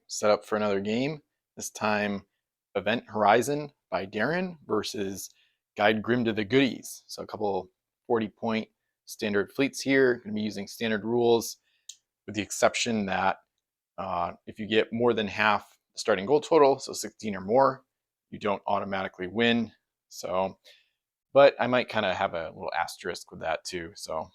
set up for another game. This time, Event Horizon by Darrin versus Guide Grim to the Goodies. So a couple 40-point standard fleets here. Going to be using standard rules, with the exception that if you get more than half the starting goal total, so 16 or more, you don't automatically win. So, but I might kind of have a little asterisk with that too. So,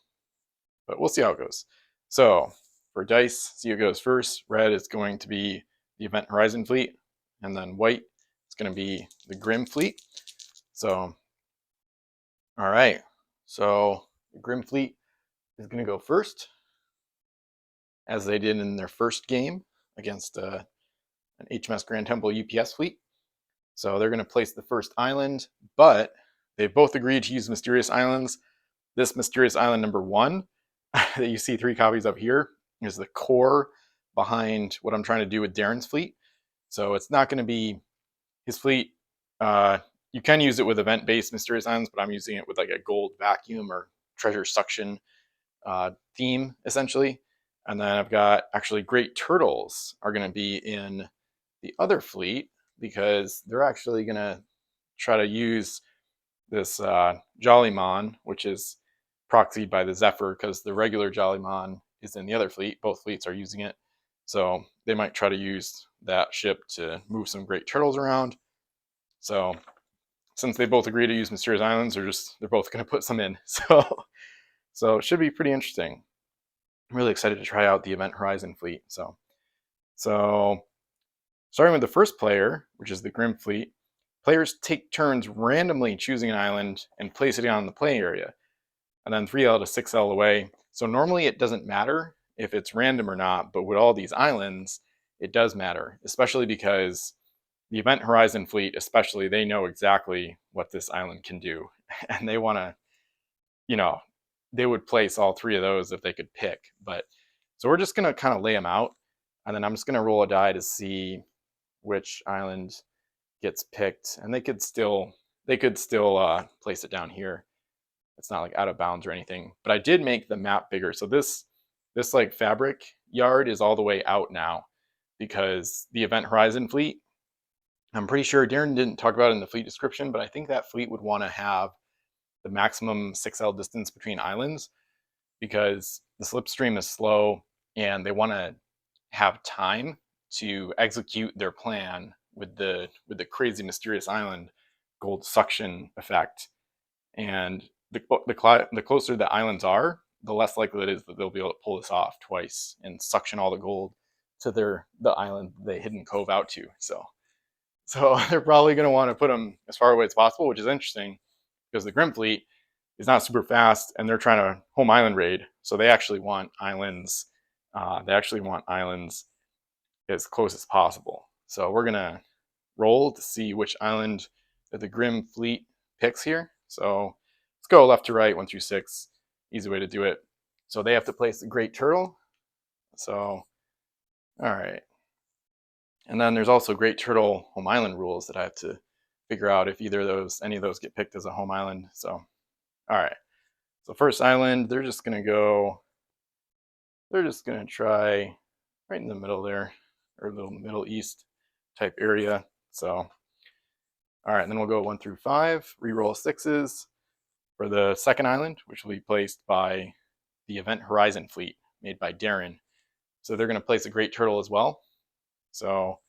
but we'll see how it goes. So for dice, see who goes first. Red is going to be the Event Horizon fleet, and then white is going to be the Grim fleet. So, all right. So the Grim fleet is going to go first, as they did in their first game against an HMS Grand Temple UPS fleet. So they're going to place the first island, but they both agreed to use mysterious islands. This mysterious island number 1 that you see 3 copies of here is the core behind what I'm trying to do with Darrin's fleet. So it's not going to be his fleet. You can use it with event-based mysterious islands, but I'm using it with like a gold vacuum or treasure suction theme, essentially. And then I've got actually great turtles are going to be in the other fleet, because they're actually going to try to use this Jollymon, which is proxied by the Zephyr, because the regular Jollymon is in the other fleet. Both fleets are using it. So they might try to use that ship to move some great turtles around. So since they both agree to use Mysterious Islands, they're both going to put some in. So it should be pretty interesting. I'm really excited to try out the Event Horizon fleet. So starting with the first player, which is the Grim fleet, players take turns randomly choosing an island and placing it on the play area, and then 3L to 6L away. So normally it doesn't matter if it's random or not, but with all these islands, it does matter, especially because the Event Horizon fleet, especially, they know exactly what this island can do. And they want to, they would place all 3 of those if they could pick. But so we're just going to kind of lay them out, and then I'm just going to roll a die to see which island gets picked, and they could still place it down here. It's not like out of bounds or anything, but I did make the map bigger. So this like fabric yard is all the way out now, because the Event Horizon fleet, I'm pretty sure Darrin didn't talk about it in the fleet description, but I think that fleet would want to have the maximum 6L distance between islands, because the slipstream is slow and they want to have time to execute their plan with the crazy mysterious island gold suction effect. And the closer the islands are, the less likely it is that they'll be able to pull this off twice and suction all the gold to the island they hidden cove out to. So they're probably going to want to put them as far away as possible, which is interesting, because the Grim fleet is not super fast and they're trying to home island raid. So they actually want islands. As close as possible. So we're gonna roll to see which island that the Grim fleet picks here. So let's go left to right, 1 through 6. Easy way to do it. So they have to place the Great Turtle. So, all right. And then there's also Great Turtle home island rules that I have to figure out if any of those get picked as a home island. So, all right. So first island, they're just gonna try right in the middle there, or little Middle East type area. So, all right, and then we'll go 1 through 5, reroll 6s for the second island, which will be placed by the Event Horizon fleet made by Darrin. So they're going to place a Great Turtle as well. So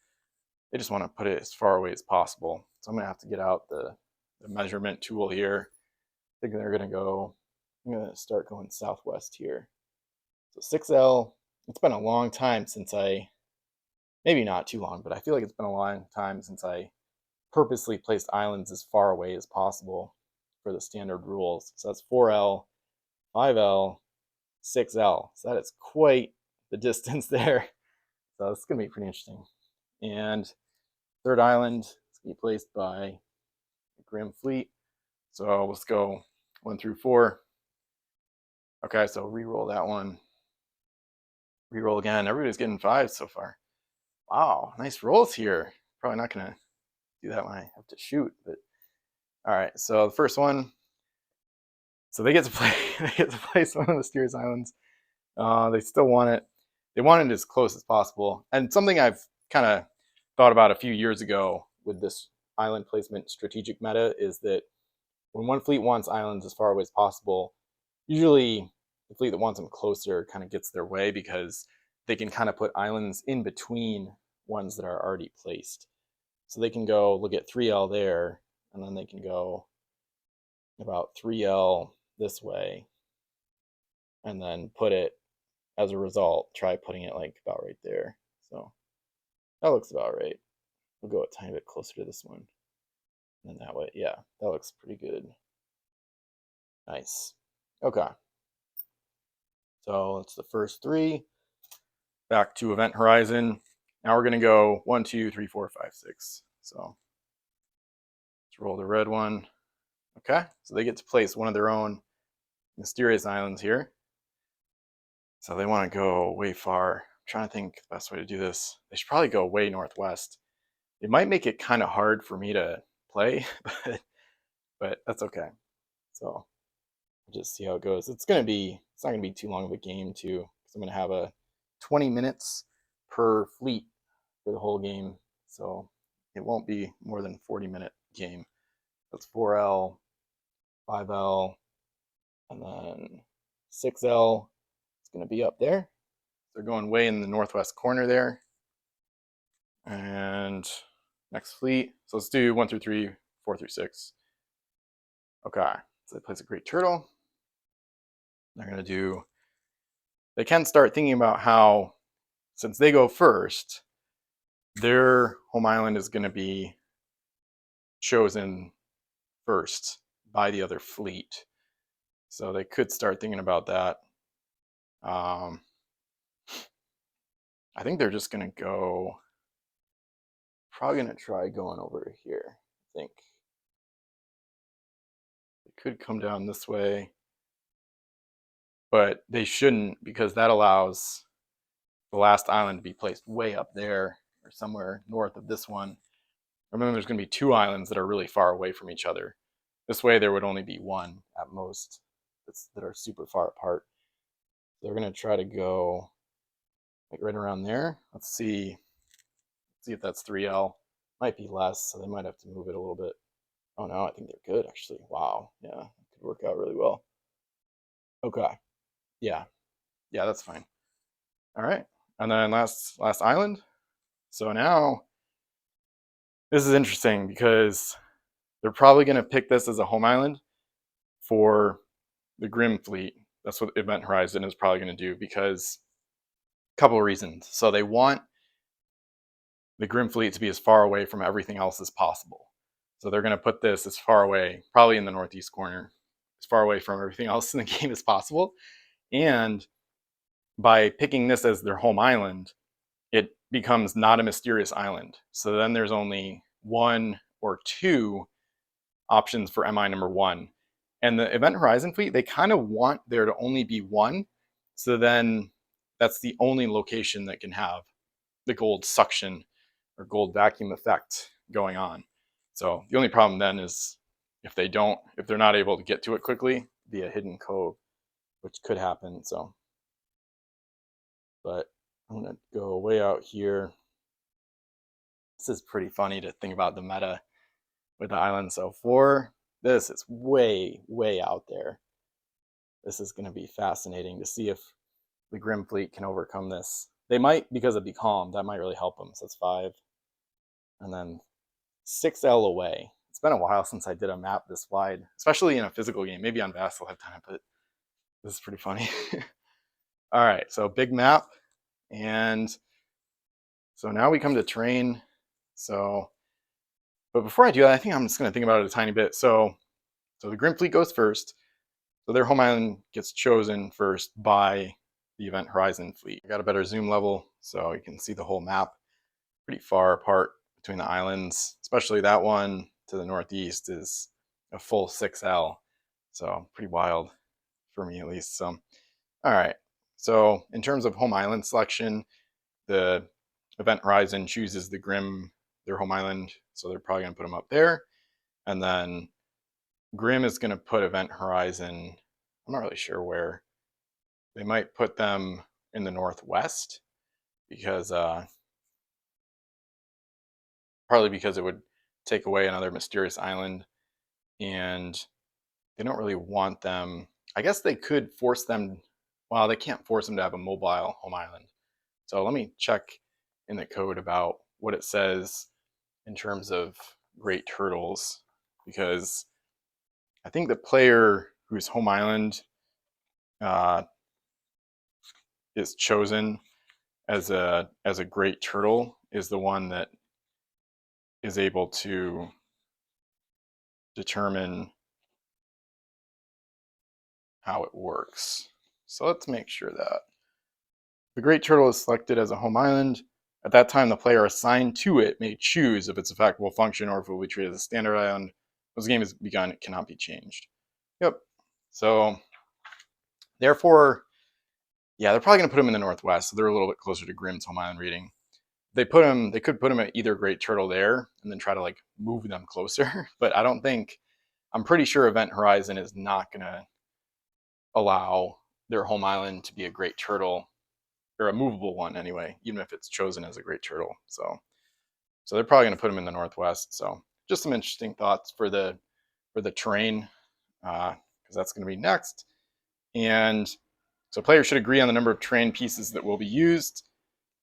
they just want to put it as far away as possible. So I'm going to have to get out the measurement tool here. I think I'm going to start going southwest here. So 6L, it's been a long time since maybe not too long, but I feel like it's been a long time since I purposely placed islands as far away as possible for the standard rules. So that's 4L, 5L, 6L. So that is quite the distance there. So it's going to be pretty interesting. And third island is going to be placed by the Grim fleet. So let's go 1 through 4. Okay, so re-roll that one. Re-roll again. Everybody's getting 5s so far. Wow, nice rolls here. Probably not going to do that when I have to shoot, but all right. So the first one, so they get to play some of the mysterious islands. They still want it. They want it as close as possible. And something I've kind of thought about a few years ago with this island placement strategic meta is that when one fleet wants islands as far away as possible, usually the fleet that wants them closer kind of gets their way because they can kind of put islands in between ones that are already placed. So they can go look at 3L there, and then they can go about 3L this way, and then put it, as a result, try putting it like about right there. So that looks about right. We'll go a tiny bit closer to this one. And that way, yeah, that looks pretty good. Nice. Okay. So it's the first three. Back to event horizon. Now we're going to go 1, 2, 3, 4, 5, 6. So let's roll the red one. Okay. So they get to place one of their own mysterious islands here. So they want to go way far. I'm trying to think the best way to do this. They should probably go way northwest. It might make it kind of hard for me to play, but that's okay. So we'll just see how it goes. It's not gonna be too long of a game too, because I'm gonna have a 20 minutes per fleet for the whole game. So it won't be more than a 40-minute game. That's 4L, 5L, and then 6L. It's gonna be up there. They're going way in the northwest corner there. And next fleet. So let's do 1 through 3, 4 through 6. Okay, so they place a great turtle. They're going to do, they can start thinking about how, since they go first, their home island is going to be chosen first by the other fleet. So they could start thinking about that. I think they're just going to go, probably going to try going over here, I think. They could come down this way, but they shouldn't, because that allows the last island to be placed way up there or somewhere north of this one. Remember, there's going to be 2 islands that are really far away from each other. This way there would only be one at most that are super far apart. They're going to try to go like right around there. Let's see if that's 3L. Might be less, so they might have to move it a little bit. Oh no, I think they're good actually. Wow, yeah, it could work out really well. Okay, yeah, that's fine. All right, and then last island. So now this is interesting because they're probably going to pick this as a home island for the Grim fleet. That's what Event Horizon is probably going to do, because a couple of reasons. So they want the Grim fleet to be as far away from everything else as possible. So they're going to put this as far away, probably in the northeast corner, as far away from everything else in the game as possible. And by picking this as their home island, it becomes not a mysterious island. So then there's only 1 or 2 options for MI number 1. And the Event Horizon fleet, they kind of want there to only be 1. So then that's the only location that can have the gold suction or gold vacuum effect going on. So the only problem then is if they're not able to get to it quickly via hidden cove, which could happen. So, but I'm going to go way out here. This is pretty funny to think about the meta with the island. So for this, it's way, way out there. This is going to be fascinating to see if the Grim fleet can overcome this. They might, because of Becalmed. That might really help them. So that's 5. And then 6L away. It's been a while since I did a map this wide, especially in a physical game. Maybe on Vast I'll have time, but this is pretty funny. All right, so big map. And so now we come to terrain. So, but before I do that, I think I'm just going to think about it a tiny bit. So the Grim fleet goes first. So their home island gets chosen first by the Event Horizon fleet. I got a better zoom level, so you can see the whole map pretty far apart between the islands, especially that one to the northeast is a full 6L. So pretty wild for me at least. So, all right. So in terms of home island selection, the Event Horizon chooses the Grim, their home island. So they're probably going to put them up there. And then Grim is going to put Event Horizon, I'm not really sure where. They might put them in the northwest because partly because it would take away another mysterious island, and they don't really want them. I guess they could force them. Well, they can't force them to have a mobile home island. So let me check in the code about what it says in terms of great turtles, because I think the player whose home island uh, is chosen as a great turtle is the one that is able to determine how it works. So let's make sure that the great turtle is selected as a home island. At that time, the player assigned to it may choose if its effect will function or if it will be treated as a standard island. Once the game has begun, it cannot be changed. Yep. So therefore, yeah, they're probably going to put them in the Northwest, so they're a little bit closer to Grimm's home island reading. They could put them at either Great Turtle there and then try to like move them closer. But I don't think, I'm pretty sure Event Horizon is not going to allow their home island to be a Great Turtle, or a movable one anyway, even if it's chosen as a Great Turtle. So they're probably going to put them in the Northwest. So just some interesting thoughts for the terrain, because that's going to be next. And so players should agree on the number of terrain pieces that will be used.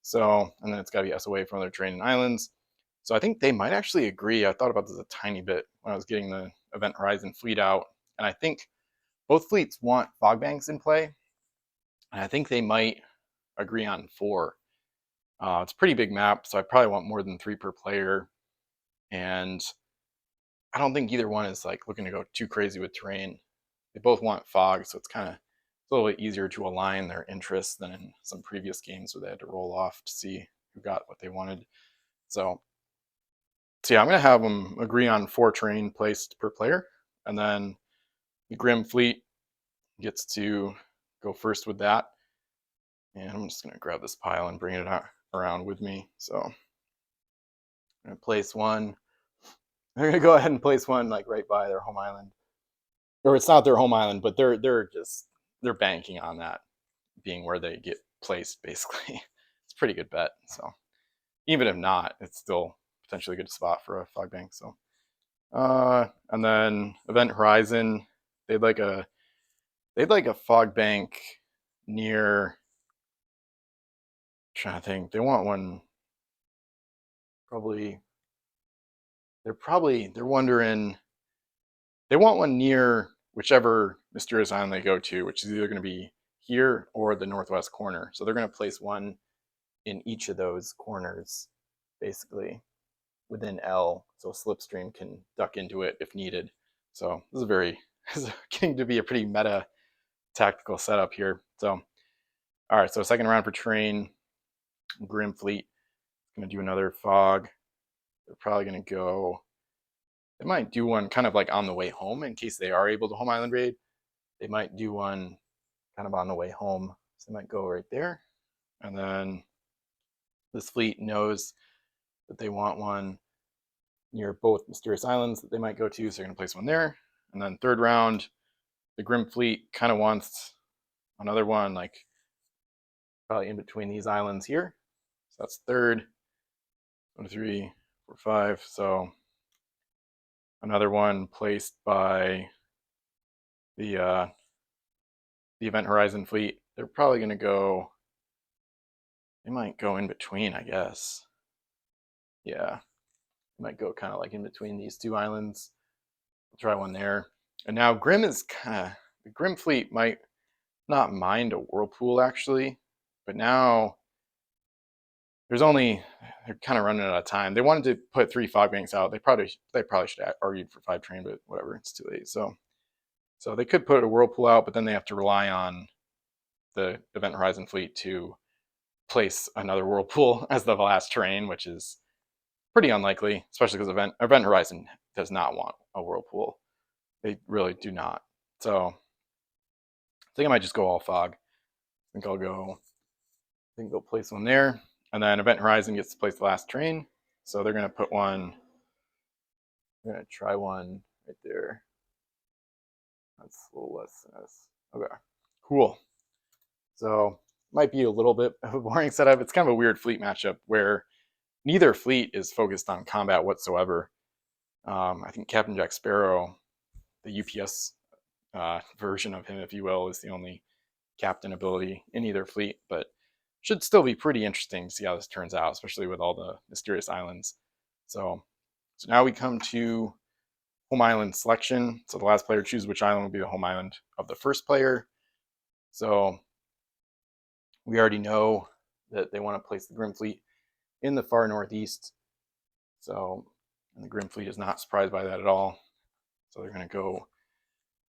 So, and then it's got to be SOA from other terrain and islands. So I think they might actually agree. I thought about this a tiny bit when I was getting the Event Horizon fleet out. And I think both fleets want fog banks in play. And I think they might agree on 4. It's a pretty big map, so I probably want more than 3 per player. And I don't think either one is like looking to go too crazy with terrain. They both want fog, so it's a little bit easier to align their interests than in some previous games where they had to roll off to see who got what they wanted. So yeah, I'm going to have them agree on 4 terrain placed per player, and then the Grimm fleet gets to go first with that. And I'm just going to grab this pile and bring it around with me. So I'm going to place one. They're going to go ahead and place one like right by their home island. Or it's not their home island, but they're banking on that being where they get placed, basically. It's a pretty good bet. So even if not, it's still potentially a good spot for a fog bank. So and then Event Horizon, they'd like a fog bank near, I'm trying to think. They want one probably, they're wondering, they want one near whichever mysterious island they go to, which is either going to be here or the northwest corner. So they're going to place one in each of those corners, basically within L, so Slipstream can duck into it if needed. So this is getting to be a pretty meta tactical setup here. So all right, so second round for terrain. Grimm fleet going to do another fog. They're probably going to go, they might do one kind of like on the way home in case they are able to home island raid. They might do one kind of on the way home. So they might go right there. And then this fleet knows that they want one near both mysterious islands that they might go to, so they're going to place one there. And then third round, the Grimm fleet kind of wants another one, like probably in between these islands here. So that's third. 1, 2, 3, 4, 5. So another one placed by the Event Horizon fleet. They're probably going to go, they might go in between, I guess. Yeah, they might go kind of like in between these 2 islands. We'll try one there. And now Grimm is kind of, the Grimm fleet might not mind a whirlpool actually, but now they're kind of running out of time. They wanted to put 3 fog banks out. They probably should have argued for 5 train, but whatever, it's too late. So they could put a whirlpool out, but then they have to rely on the Event Horizon fleet to place another whirlpool as the last terrain, which is pretty unlikely, especially because Event Horizon does not want a whirlpool. They really do not. So I think I might just go all fog. I think I'll place one there. And then Event Horizon gets to place the last terrain. So they're going to put one, I'm going to try one right there. That's a little less than this. Okay, cool. So might be a little bit of a boring setup. It's kind of a weird fleet matchup where neither fleet is focused on combat whatsoever. I think Captain Jack Sparrow, the UPS version of him, if you will, is the only captain ability in either fleet, but should still be pretty interesting to see how this turns out, especially with all the mysterious islands. So now we come to home island selection. So the last player chooses which island will be the home island of the first player. So we already know that they want to place the Grim Fleet in the far northeast. So, and the Grim Fleet is not surprised by that at all. So they're going to go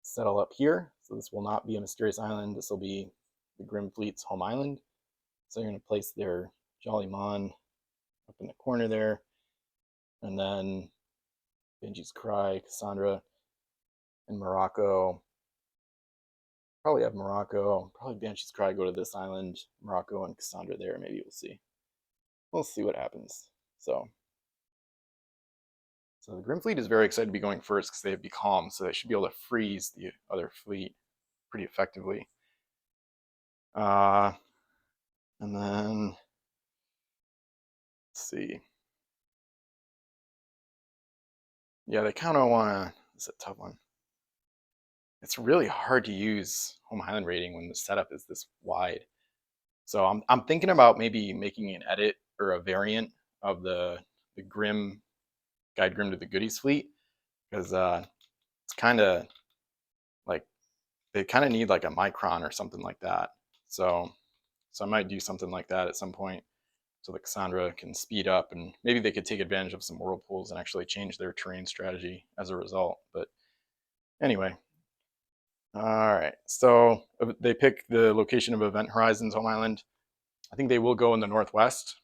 settle up here. So this will not be a mysterious island. This will be the Grim Fleet's home island. So they're going to place their Jolly Mon up in the corner there. And then Benji's Cry, Cassandra, and Morocco. Probably have Morocco. Probably Banshee's Cry go to this island. Morocco and Cassandra there. Maybe we'll see. We'll see what happens. So the Grim Fleet is very excited to be going first because they have Becalm, so they should be able to freeze the other fleet pretty effectively. And then let's see. Yeah, they kind of want to. It's a tough one. It's really hard to use home island rating when the setup is this wide. So I'm thinking about maybe making an edit or a variant of the Grim Guide Grim to the Goodies fleet, because it's kind of like they kind of need like a micron or something like that. So I might do something like that at some point so that Cassandra can speed up, and maybe they could take advantage of some whirlpools and actually change their terrain strategy as a result. But anyway, all right. So they pick the location of Event Horizon's home island. I think they will go in the northwest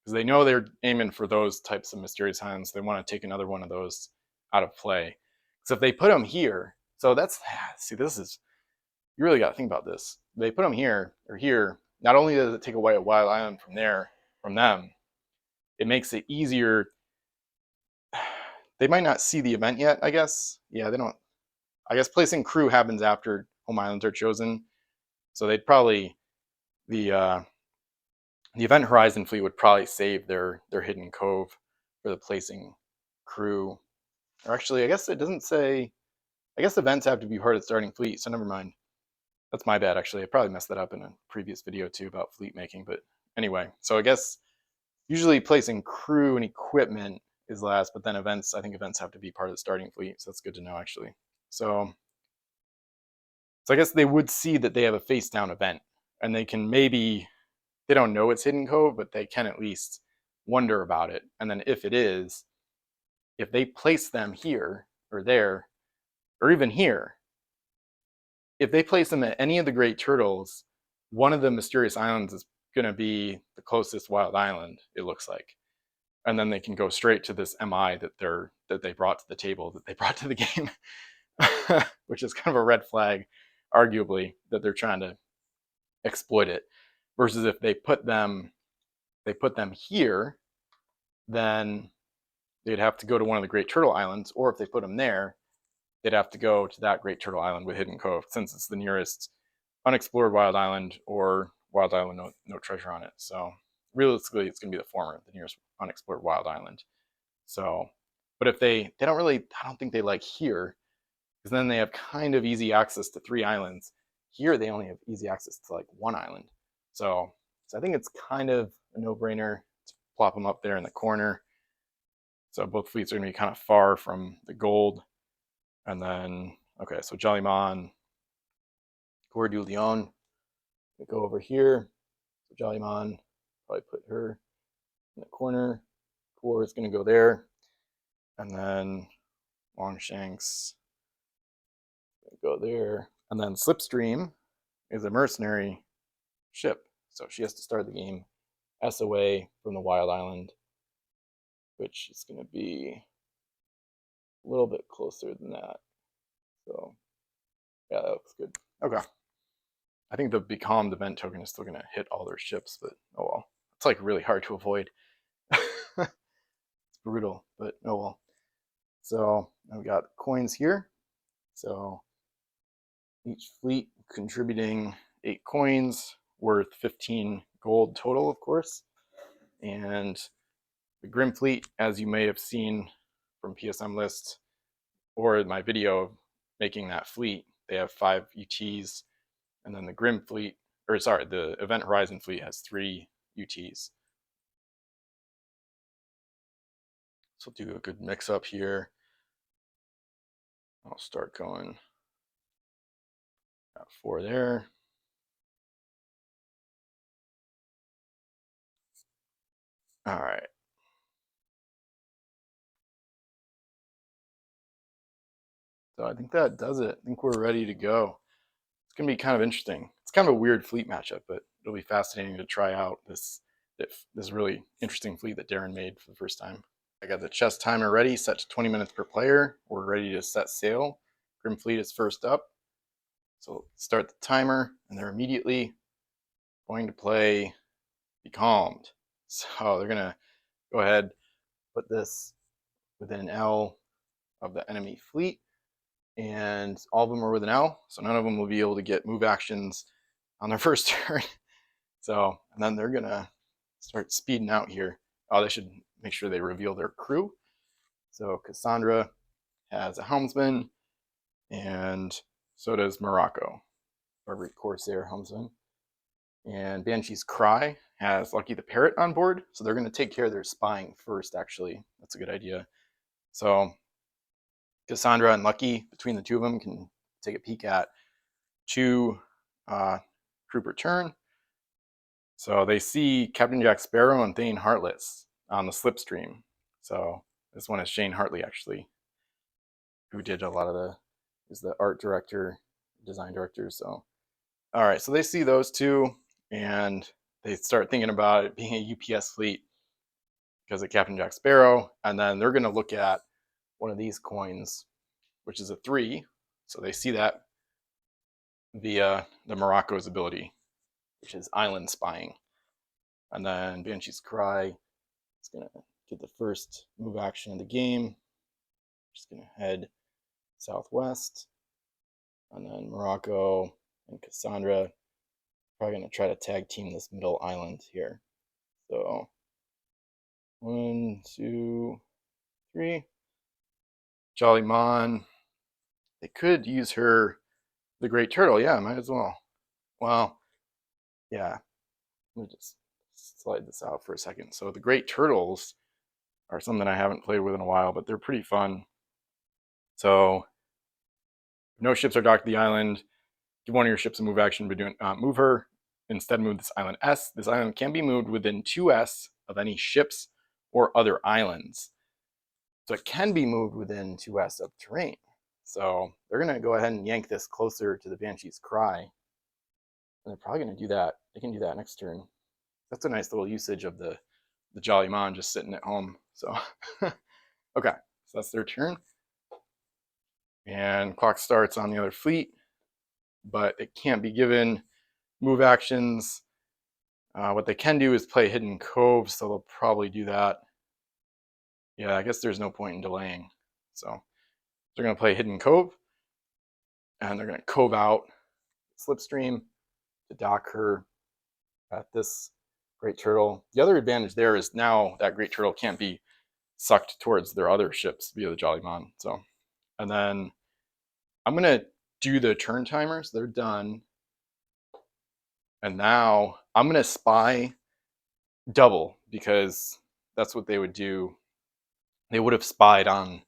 because they know they're aiming for those types of mysterious islands. They want to take another one of those out of play. So if they put them here, so that's, see, this is, you really got to think about this. They put them here or here. Not only does it take away a wild island from them, it makes it easier. They might not see the event yet, I guess. Yeah, they don't. I guess placing crew happens after home islands are chosen. So they'd probably, the Event Horizon fleet would probably save their hidden cove for the placing crew. Or actually, I guess it doesn't say. I guess events have to be part of the starting fleet, so never mind. That's my bad, actually. I probably messed that up in a previous video too about fleet making. But anyway, so I guess usually placing crew and equipment is last, but then events, I think events have to be part of the starting fleet. So that's good to know, actually. So I guess they would see that they have a face down event, and they can maybe, they don't know it's hidden cove, but they can at least wonder about it. And then if it is, if they place them here or there, or even here, if they place them at any of the Great Turtles, one of the mysterious islands is going to be the closest wild island, it looks like. And then they can go straight to this MI that they brought to the table, that they brought to the game, which is kind of a red flag, arguably, that they're trying to exploit it. Versus if they put them here, then they'd have to go to one of the Great Turtle Islands, or if they put them there, they'd have to go to that Great Turtle Island with Hidden Cove, since it's the nearest unexplored wild island or wild island no treasure on it. So realistically, it's going to be the former, the nearest unexplored wild island. So, but if they don't really, I don't think they like here, because then they have kind of easy access to 3 islands. Here they only have easy access to like 1 island. So I think it's kind of a no-brainer to plop them up there in the corner. So both fleets are going to be kind of far from the gold. And then, okay, so Jollymon, Coeur du Lion, we go over here. So Jollymon, probably put her in the corner. Coeur is going to go there. And then Longshanks go there. And then Slipstream is a mercenary ship. So she has to start the game SOA from the Wild Island, which is going to be a little bit closer than that. So yeah, that looks good. Okay. I think the Becalmed event token is still going to hit all their ships, but oh well. It's like really hard to avoid. It's brutal, but oh well. So we got coins here. So each fleet contributing 8 coins worth 15 gold total, of course. And The Grim Fleet, as you may have seen from PSM List or my video of making that fleet, they have 5 UTs, and then the Grim Fleet, or sorry, the Event Horizon Fleet has 3 UTs. So we'll do a good mix up here. I'll start going. Got 4 there. All right. So I think that does it. I think we're ready to go. It's going to be kind of interesting. It's kind of a weird fleet matchup, but it'll be fascinating to try out this really interesting fleet that Darrin made for the first time. I got the chess timer ready, set to 20 minutes per player. We're ready to set sail. Grim Fleet is first up. So start the timer, and they're immediately going to play Becalmed. So they're going to go ahead, put this within an L of the enemy fleet, and all of them are with an L, so none of them will be able to get move actions on their first turn. So, and then they're going to start speeding out here. Oh, they should make sure they reveal their crew. So Cassandra has a helmsman, and so does Morocco, Barbary Corsair helmsman. And Banshee's Cry has Lucky the Parrot on board, so they're going to take care of their spying first, actually. That's a good idea. So Cassandra and Lucky, between the two of them, can take a peek at 2 crew per turn. So they see Captain Jack Sparrow and Thane Heartless on the slipstream. So this one is Shane Hartley, actually, who did a lot of is the art director, design director. So, all right, so they see those 2, and they start thinking about it being a UPS fleet because of Captain Jack Sparrow, and then they're going to look at one of these coins, which is a 3. So they see that via the Morocco's ability, which is island spying. And then Banshee's Cry is going to get the first move action of the game. Just going to head southwest. And then Morocco and Cassandra probably going to try to tag team this middle island here. So 1, 2, 3. Jolly Mon. They could use her, the Great Turtle. Yeah, might as well. Well, yeah. Let me just slide this out for a second. So the Great Turtles are something I haven't played with in a while, but they're pretty fun. So if no ships are docked to the island, give one of your ships a move action, but move her. Instead, move this island S. This island can be moved within 2S of any ships or other islands. So it can be moved within 2S of terrain. So they're going to go ahead and yank this closer to the Banshee's Cry. And they're probably going to do that. They can do that next turn. That's a nice little usage of the Jolly Mon just sitting at home. So, okay, so that's their turn. And clock starts on the other fleet, but it can't be given move actions. What they can do is play Hidden Cove, so they'll probably do that. Yeah, I guess there's no point in delaying. So they're going to play Hidden Cove, and they're going to cove out Slipstream to dock her at this Great Turtle. The other advantage there is now that Great Turtle can't be sucked towards their other ships via the Jolly Mon. So, and then I'm going to do the turn timers. They're done. And now I'm going to spy double, because that's what they would do. They would have spied on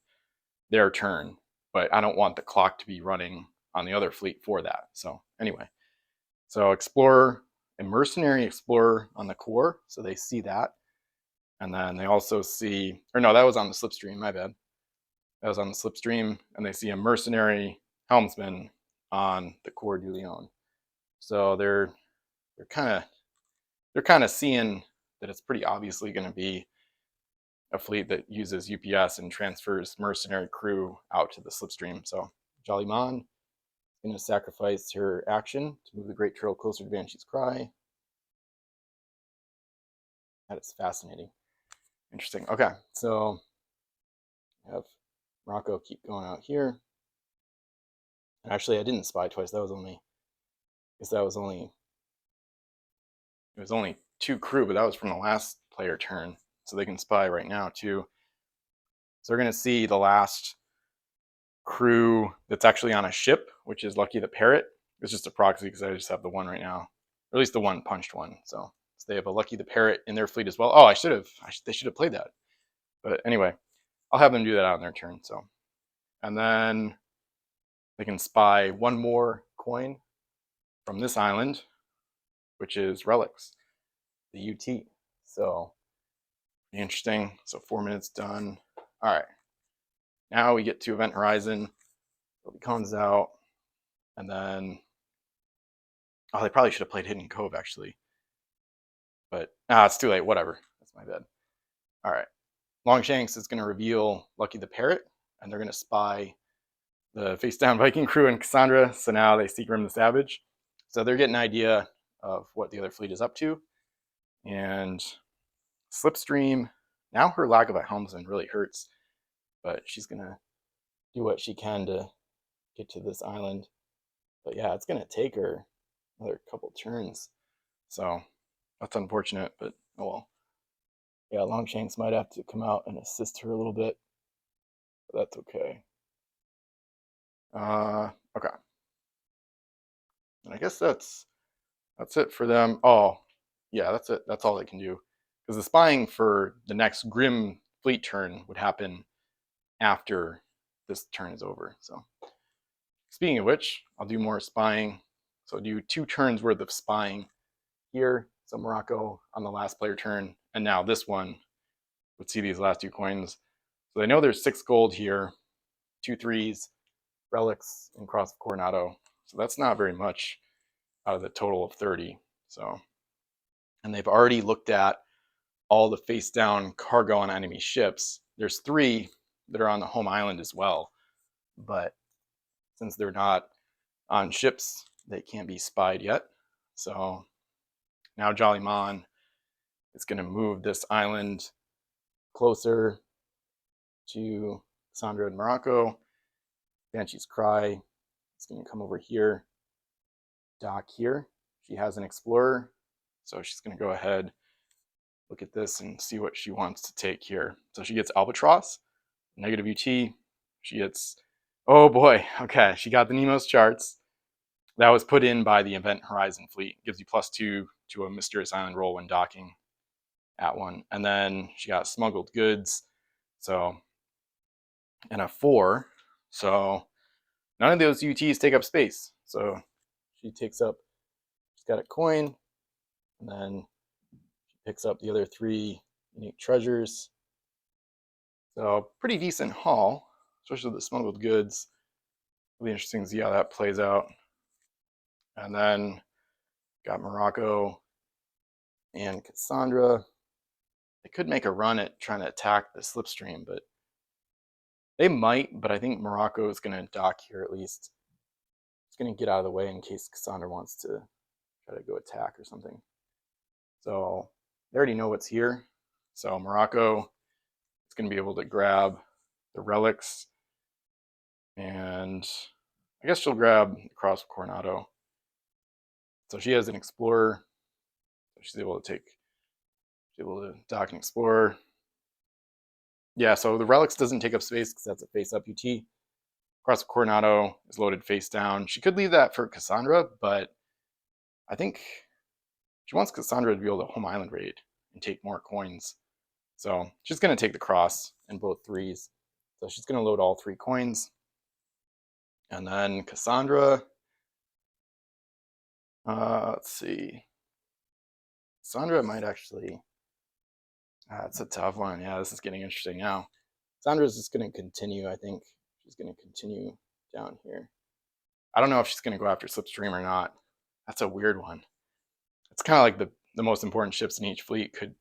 their turn, but I don't want the clock to be running on the other fleet for that. So anyway, so Explorer, a Mercenary Explorer on the core, so they see that. And then they also see, or no, that was on the Slipstream, my bad. That was on the Slipstream, and they see a Mercenary Helmsman on the Core du Lion. So they're kind of seeing that it's pretty obviously going to be a fleet that uses UPS and transfers mercenary crew out to the Slipstream. So Jolly Mon is going to sacrifice her action to move the Great Turtle closer to Banshee's Cry. That is fascinating. Interesting. Okay, so I have Morocco keep going out here. And actually, I didn't spy twice. That was only, it was only 2 crew, but that was from the last player turn. so they can spy right now too. So they're going to see the last crew that's actually on a ship, which is Lucky the Parrot. It's just a proxy because I just have the one right now, or at least the one punched one. So they have a Lucky the Parrot in their fleet as well. Oh, they should have played that. But anyway, I'll have them do that on their turn. So, and then they can spy one more coin from this island, which is relics, the UT. So interesting. So 4 minutes done. All right. Now we get to event horizon. It comes out, and then they probably should have played Hidden Cove actually, but it's too late. Whatever. That's my bad. All right. Longshanks is going to reveal Lucky the Parrot, and they're going to spy the face down Viking crew and Cassandra. So now they see Grim the Savage. So they're getting an idea of what the other fleet is up to. And Slipstream, now her lack of a helmsman really hurts, but she's going to do what she can to get to this island. But yeah, it's going to take her another couple turns. So that's unfortunate, but oh well. Yeah, Longshanks might have to come out and assist her a little bit. But that's okay. Okay. And I guess that's it for them. Oh, yeah, that's it. That's all they can do. Because the spying for the next Grim fleet turn would happen after this turn is over. So speaking of which, I'll do more spying. So I'll do 2 turns worth of spying here. So Morocco on the last player turn, and now this one would see these last 2 coins. So they know there's 6 gold here, 2 3s, relics, and Cross of Coronado. So that's not very much out of the total of 30. So, and they've already looked at all the face down cargo on enemy ships. There's 3 that are on the home island as well, but since they're not on ships, they can't be spied yet. So now Jolly Mon is going to move this island closer to Cassandra and Morocco. Banshee's Cry is going to come over here, dock here. She has an explorer, so she's going to go ahead, look at this, and see what she wants to take here. So she gets Albatross, negative UT. She gets, oh boy, okay, she got the Nemo's charts. That was put in by the Event Horizon fleet. Gives you +2 to a Mysterious Island roll when docking at 1. And then she got Smuggled Goods, so, and a 4. So none of those UTs take up space. So she takes up, she's got a coin, and then she picks up the other 3 unique treasures. So pretty decent haul, especially the Smuggled Goods. Really interesting to see how that plays out. And then got Morocco and Cassandra. They could make a run at trying to attack the Slipstream, but they might, but I think Morocco is going to dock here at least. It's going to get out of the way in case Cassandra wants to try to go attack or something. So they already know what's here. So Morocco is going to be able to grab the relics, and I guess she'll grab the Cross of Coronado. So she has an explorer. So she's able to dock an explorer. Yeah, so the relics doesn't take up space because that's a face-up UT. Cross of Coronado is loaded face down. She could leave that for Cassandra, but I think she wants Cassandra to be able to home island raid and take more coins. So she's going to take the cross in both 3s. So she's going to load all 3 coins. And then Cassandra, let's see. Cassandra might actually, it's a tough one. Yeah, this is getting interesting now. Cassandra's just going to continue, I think. She's going to continue down here. I don't know if she's going to go after Slipstream or not. That's a weird one. It's kind of like the most important ships in each fleet could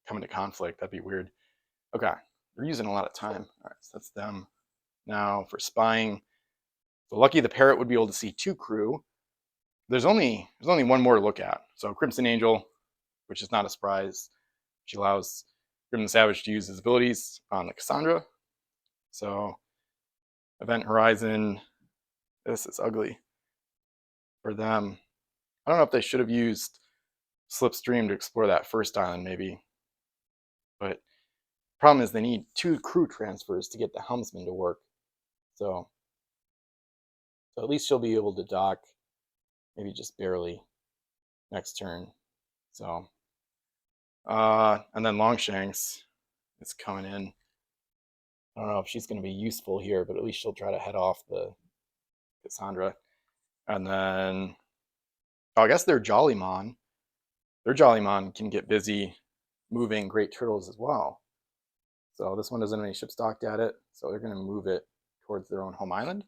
come into conflict. That'd be weird. Okay, we're using a lot of time. All right, so that's them. Now for spying, so Lucky the Parrot would be able to see 2 crew. There's only one more to look at. So Crimson Angel, which is not a surprise. She allows Grim the Savage to use his abilities on the Cassandra. So Event Horizon, this is ugly for them. I don't know if they should have used Slipstream to explore that first island maybe, but Problem is they need 2 crew transfers to get the helmsman to work. So at least she'll be able to dock, maybe just barely, next turn. So, and then Longshanks is coming in. I don't know if she's going to be useful here, but at least she'll try to head off the Cassandra. And then, oh, I guess their Jollymon can get busy moving great turtles as well. So this one doesn't have any ships docked at it, so they're going to move it towards their own home island.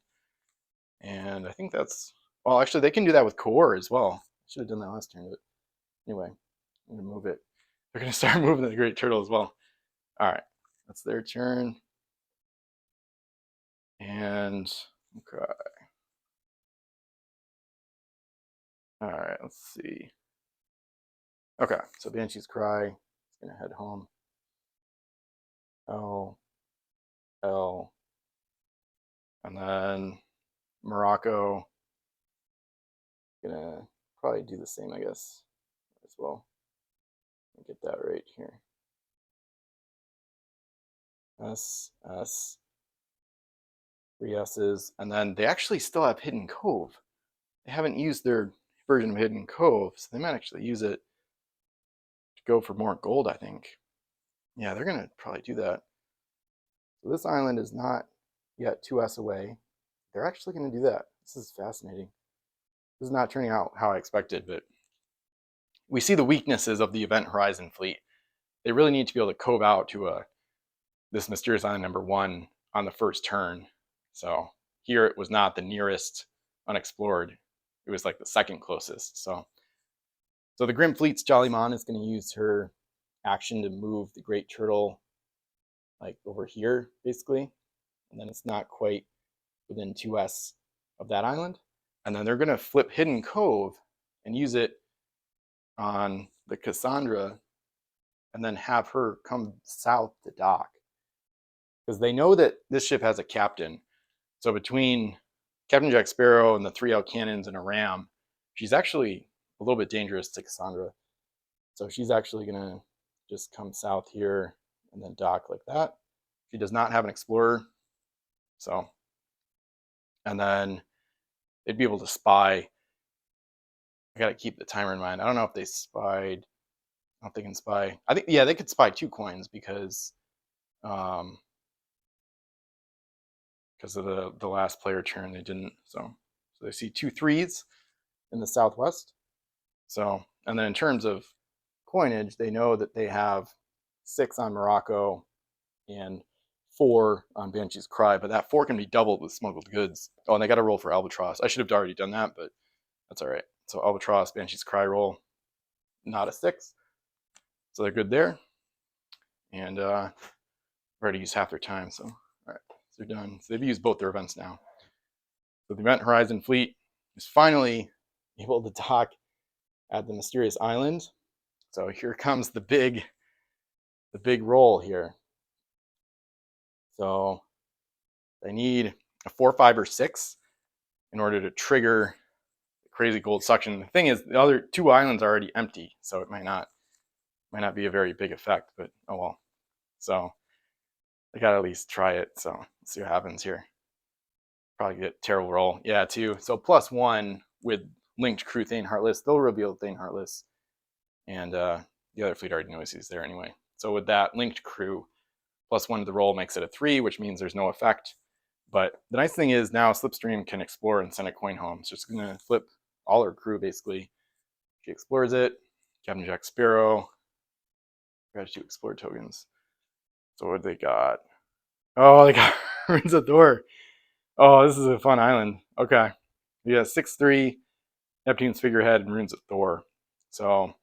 And I think that's, well, actually they can do that with Core as well. Should have done that last turn, but anyway, I'm going to move it. They're going to start moving the great turtle as well. All right, that's their turn. And, okay. All right, let's see. Okay, so Banshee's Cry is going to head home. L, and then Morocco gonna probably do the same, I guess, as well. Get that right here. S, 3 S's, and then they actually still have Hidden Cove. They haven't used their version of Hidden Cove, so they might actually use it to go for more gold, I think. Yeah, they're gonna probably do that. So this island is not yet 2S away. They're actually gonna do that. This is fascinating. This is not turning out how I expected, but we see the weaknesses of the Event Horizon fleet. They really need to be able to cove out to this Mysterious Island number 1 on the first turn. So here it was not the nearest unexplored. It was like the second closest. So the Grim Fleet's Jollymon is going to use her action to move the Great Turtle like over here, basically. And then it's not quite within 2S of that island. And then they're going to flip Hidden Cove and use it on the Cassandra and then have her come south to dock. Because they know that this ship has a captain. So between Captain Jack Sparrow and the 3L cannons and a ram, she's actually a little bit dangerous to Cassandra. So she's actually going to just come south here and then dock like that. She does not have an explorer. So, and then they'd be able to spy. I got to keep the timer in mind. I don't know if they spied. I don't think they can spy. I think, yeah, they could spy 2 coins because of the last player turn they didn't. So they see 2 3s in the southwest. So, and then in terms of coinage, they know that they have 6 on Morocco and 4 on Banshee's Cry, but that 4 can be doubled with smuggled goods. Oh, and they got to roll for Albatross. I should have already done that, but that's all right. So Albatross, Banshee's Cry roll, not a 6. So they're good there. And already used half their time, so all right, so they're done. So they've used both their events now. So the Event Horizon fleet is finally able to dock at the Mysterious Island. So here comes the big roll here. So they need a 4, 5, or 6 in order to trigger the crazy gold suction. The thing is, the other 2 islands are already empty, so it might not be a very big effect, but oh well. So they gotta at least try it. So let's see what happens here. Probably get a terrible roll. Yeah, 2. So +1 with linked crew Thane Heartless. They'll reveal Thane Heartless. And the other fleet already knows he's there anyway. So with that linked crew, +1 to the roll makes it a 3, which means there's no effect. But the nice thing is now Slipstream can explore and send a coin home. So it's going to flip all her crew basically. She explores it. Captain Jack Sparrow. Gratitude explore tokens. So what they got? Oh, they got Runes of Thor. Oh, this is a fun island. Okay. Yeah, 6/3, Neptune's figurehead, and Runes of Thor. So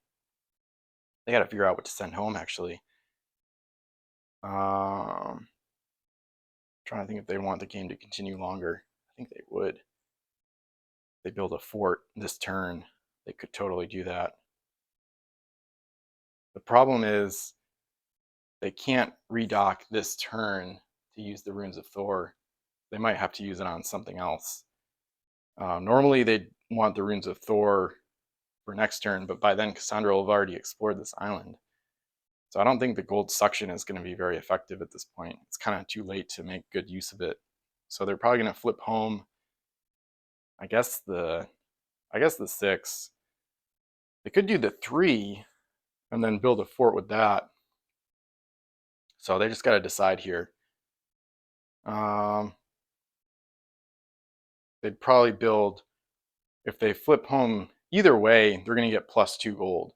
they got to figure out what to send home actually. Trying to think if they want the game to continue longer. I think they would. They build a fort this turn. They could totally do that. The problem is they can't redock this turn to use the Runes of Thor. They might have to use it on something else. Normally they'd want the Runes of Thor for next turn, but by then Cassandra will have already explored this island. So I don't think the gold suction is going to be very effective at this point. It's kind of too late to make good use of it. So they're probably going to flip home, I guess the 6. They could do the 3 and then build a fort with that. So they just got to decide here. They'd probably build, if they flip home, either way, they're going to get +2 gold.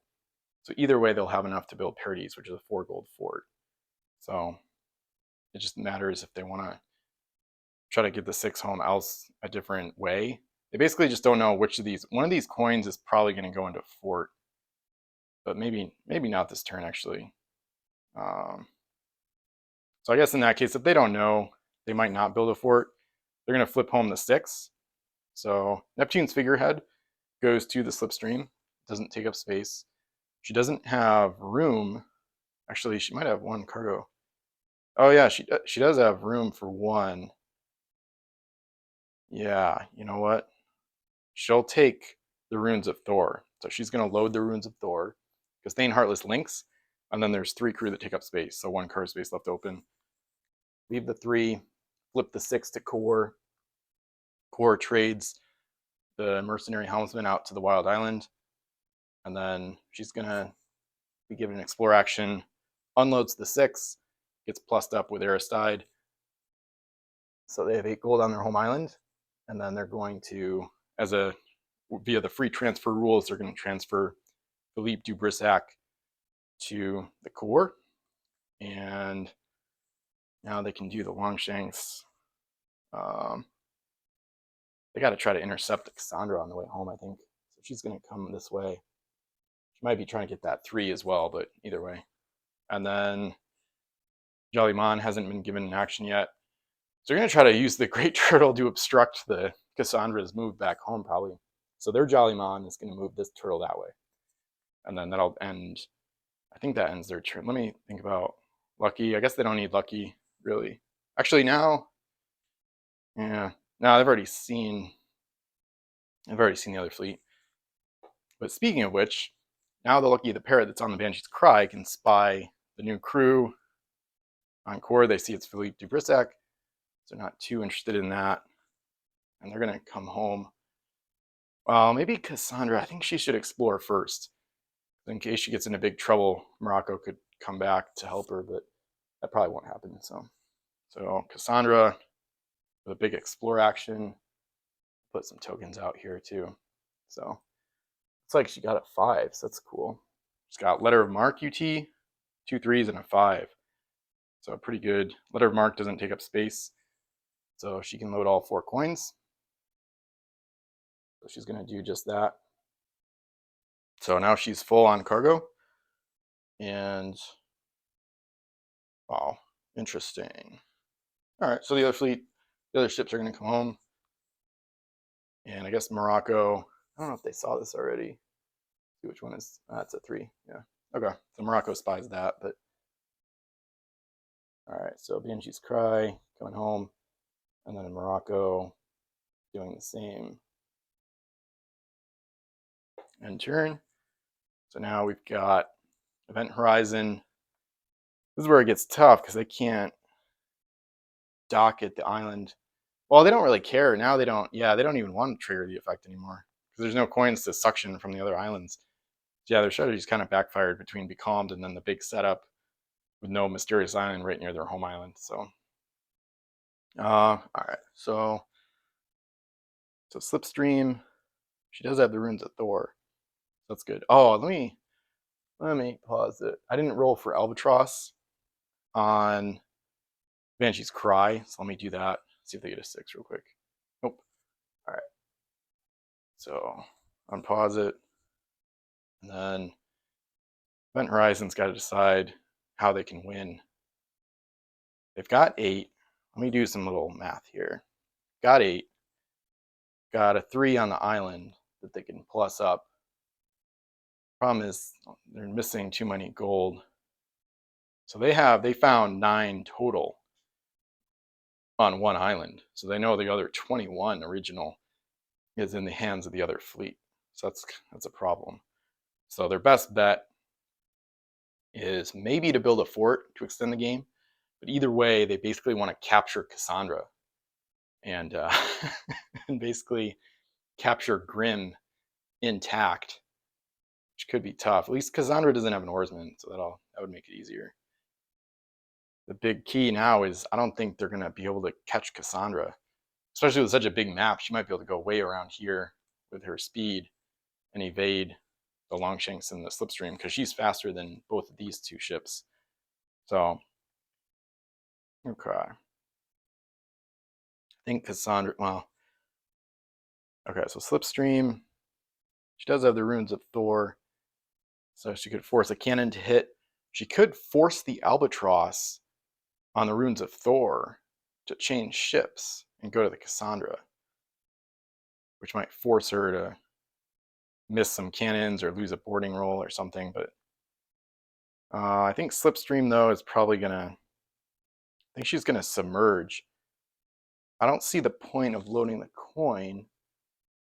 So either way, they'll have enough to build Parades, which is a 4 gold fort. So it just matters if they want to try to get the 6 home else a different way. They basically just don't know which of these. One of these coins is probably going to go into fort, but maybe not this turn actually. So I guess in that case, if they don't know, they might not build a fort. They're going to flip home the 6. So Neptune's figurehead goes to the slipstream, doesn't take up space. She doesn't have room. Actually, she might have 1 cargo. Oh yeah, she does have room for 1. Yeah, you know what? She'll take the runes of Thor. So she's going to load the runes of Thor, because Thane Heartless links, and then there's 3 crew that take up space, so 1 card space left open. Leave the 3, flip the 6 to Core. Core trades the Mercenary Helmsman out to the Wild Island, and then she's going to be given an Explore action, unloads the 6, gets plussed up with Aristide. So they have 8 gold on their home island, and then they're going to, via the free transfer rules, they're going to transfer Philippe Dubrissac to the core, and now they can do the Longshanks. They got to try to intercept Cassandra on the way home, I think. So she's going to come this way. She might be trying to get that 3 as well, but either way. And then Jollyman hasn't been given an action yet. So they're going to try to use the Great Turtle to obstruct the Cassandra's move back home, probably. So their Jollyman is going to move this turtle that way. And then that'll end. I think that ends their turn. Let me think about Lucky. I guess they don't need Lucky, really. Actually, now, yeah. Now I've already seen the other fleet. But speaking of which, now the Lucky the parrot that's on the Banshee's Cry can spy the new crew on core. They see it's Philippe Dubrissac. So they're not too interested in that. And they're going to come home. Well, maybe Cassandra. I think she should explore first. In case she gets into big trouble, Morocco could come back to help her, but that probably won't happen. So Cassandra with a big explore action. Put some tokens out here too. So it's like she got a 5, so that's cool. She's got Letter of Mark UT, 2 3s, and a 5. So pretty good. Letter of Mark doesn't take up space, so she can load all 4 coins. So she's going to do just that. So now she's full on cargo. And wow, interesting. All right, so the other ships are going to come home. And I guess Morocco, I don't know if they saw this already. See which one is, that's a 3, yeah. Okay, so Morocco spies that, but. All right, so Banshee's Cry coming home, and then in Morocco doing the same end turn. So now we've got Event Horizon. This is where it gets tough because they can't dock at the island. Well, they don't really care. Now they don't even want to trigger the effect anymore because there's no coins to suction from the other islands. So yeah, their strategy's kind of backfired between Becalmed and then the big setup with no mysterious island right near their home island. So, all right. So Slipstream, she does have the runes of Thor. That's good. Oh, let me pause it. I didn't roll for Albatross on Banshee's Cry, so let me do that. See if they get a 6 real quick. Nope. All right. So unpause it, and then Event Horizon's got to decide how they can win. They've got 8. Let me do some little math here. Got 8. Got a 3 on the island that they can plus up. Problem is they're missing too many gold. So they found 9 total on one island. So they know the other 21 original is in the hands of the other fleet. So that's a problem. So their best bet is maybe to build a fort to extend the game. But either way, they basically want to capture Cassandra and, and basically capture Grim intact, which could be tough. At least Cassandra doesn't have an oarsman, so that would make it easier. The big key now is I don't think they're going to be able to catch Cassandra, especially with such a big map. She might be able to go way around here with her speed and evade the Longshanks and the Slipstream because she's faster than both of these two ships. So, okay. I think Cassandra, well, okay, so Slipstream, she does have the Runes of Thor, so she could force a cannon to hit. She could force the Albatross on the Runes of Thor to change ships and go to the Cassandra, which might force her to miss some cannons or lose a boarding roll or something. But I think Slipstream, though, is probably going to, I think she's going to submerge. I don't see the point of loading the coin,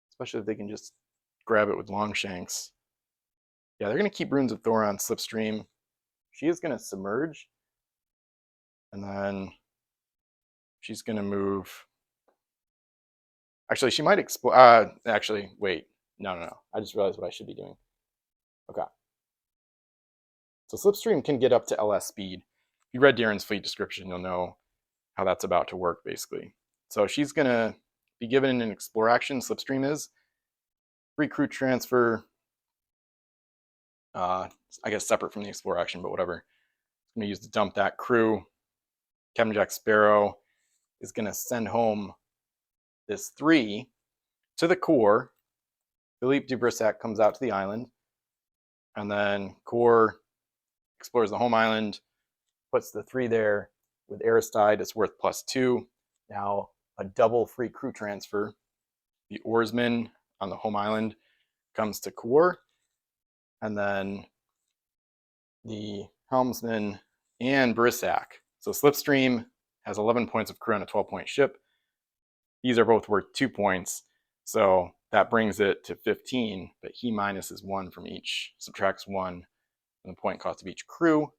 especially if they can just grab it with Longshanks. Yeah, they're going to keep Runes of Thor on Slipstream. She is going to submerge. And then she's going to move. Actually, she might explode. Actually, wait. No. I just realized what I should be doing. Okay. So Slipstream can get up to LS speed. If you read Darrin's fleet description, you'll know how that's about to work, basically. So she's going to be given an explore action. Slipstream is free crew transfer. I guess separate from the explore action, but whatever. I'm going to use to dump that crew. Captain Jack Sparrow is going to send home this 3 to the core. Philippe de Brissac comes out to the island, and then core explores the home island, puts the 3 there with Aristide. It's worth +2. Now a double free crew transfer. The oarsman on the home island comes to core, and then the helmsman and Brissac. So Slipstream has 11 points of crew on a 12-point ship. These are both worth 2 points, so that brings it to 15, but he minuses 1 from each, subtracts 1 from the point cost of each crew.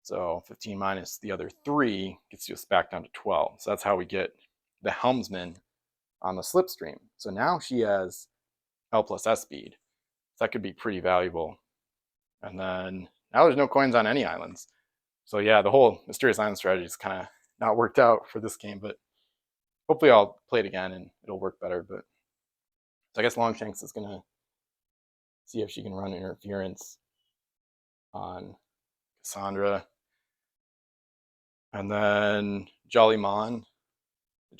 So 15 minus the other 3 gets us back down to 12. So that's how we get the helmsman on the Slipstream. So now she has L plus S speed. So that could be pretty valuable. And then now there's no coins on any islands. So yeah, the whole Mysterious Island strategy is kind of not worked out for this game, but hopefully I'll play it again and it'll work better. But so I guess Longshanks is going to see if she can run interference on Cassandra. And then Jollymon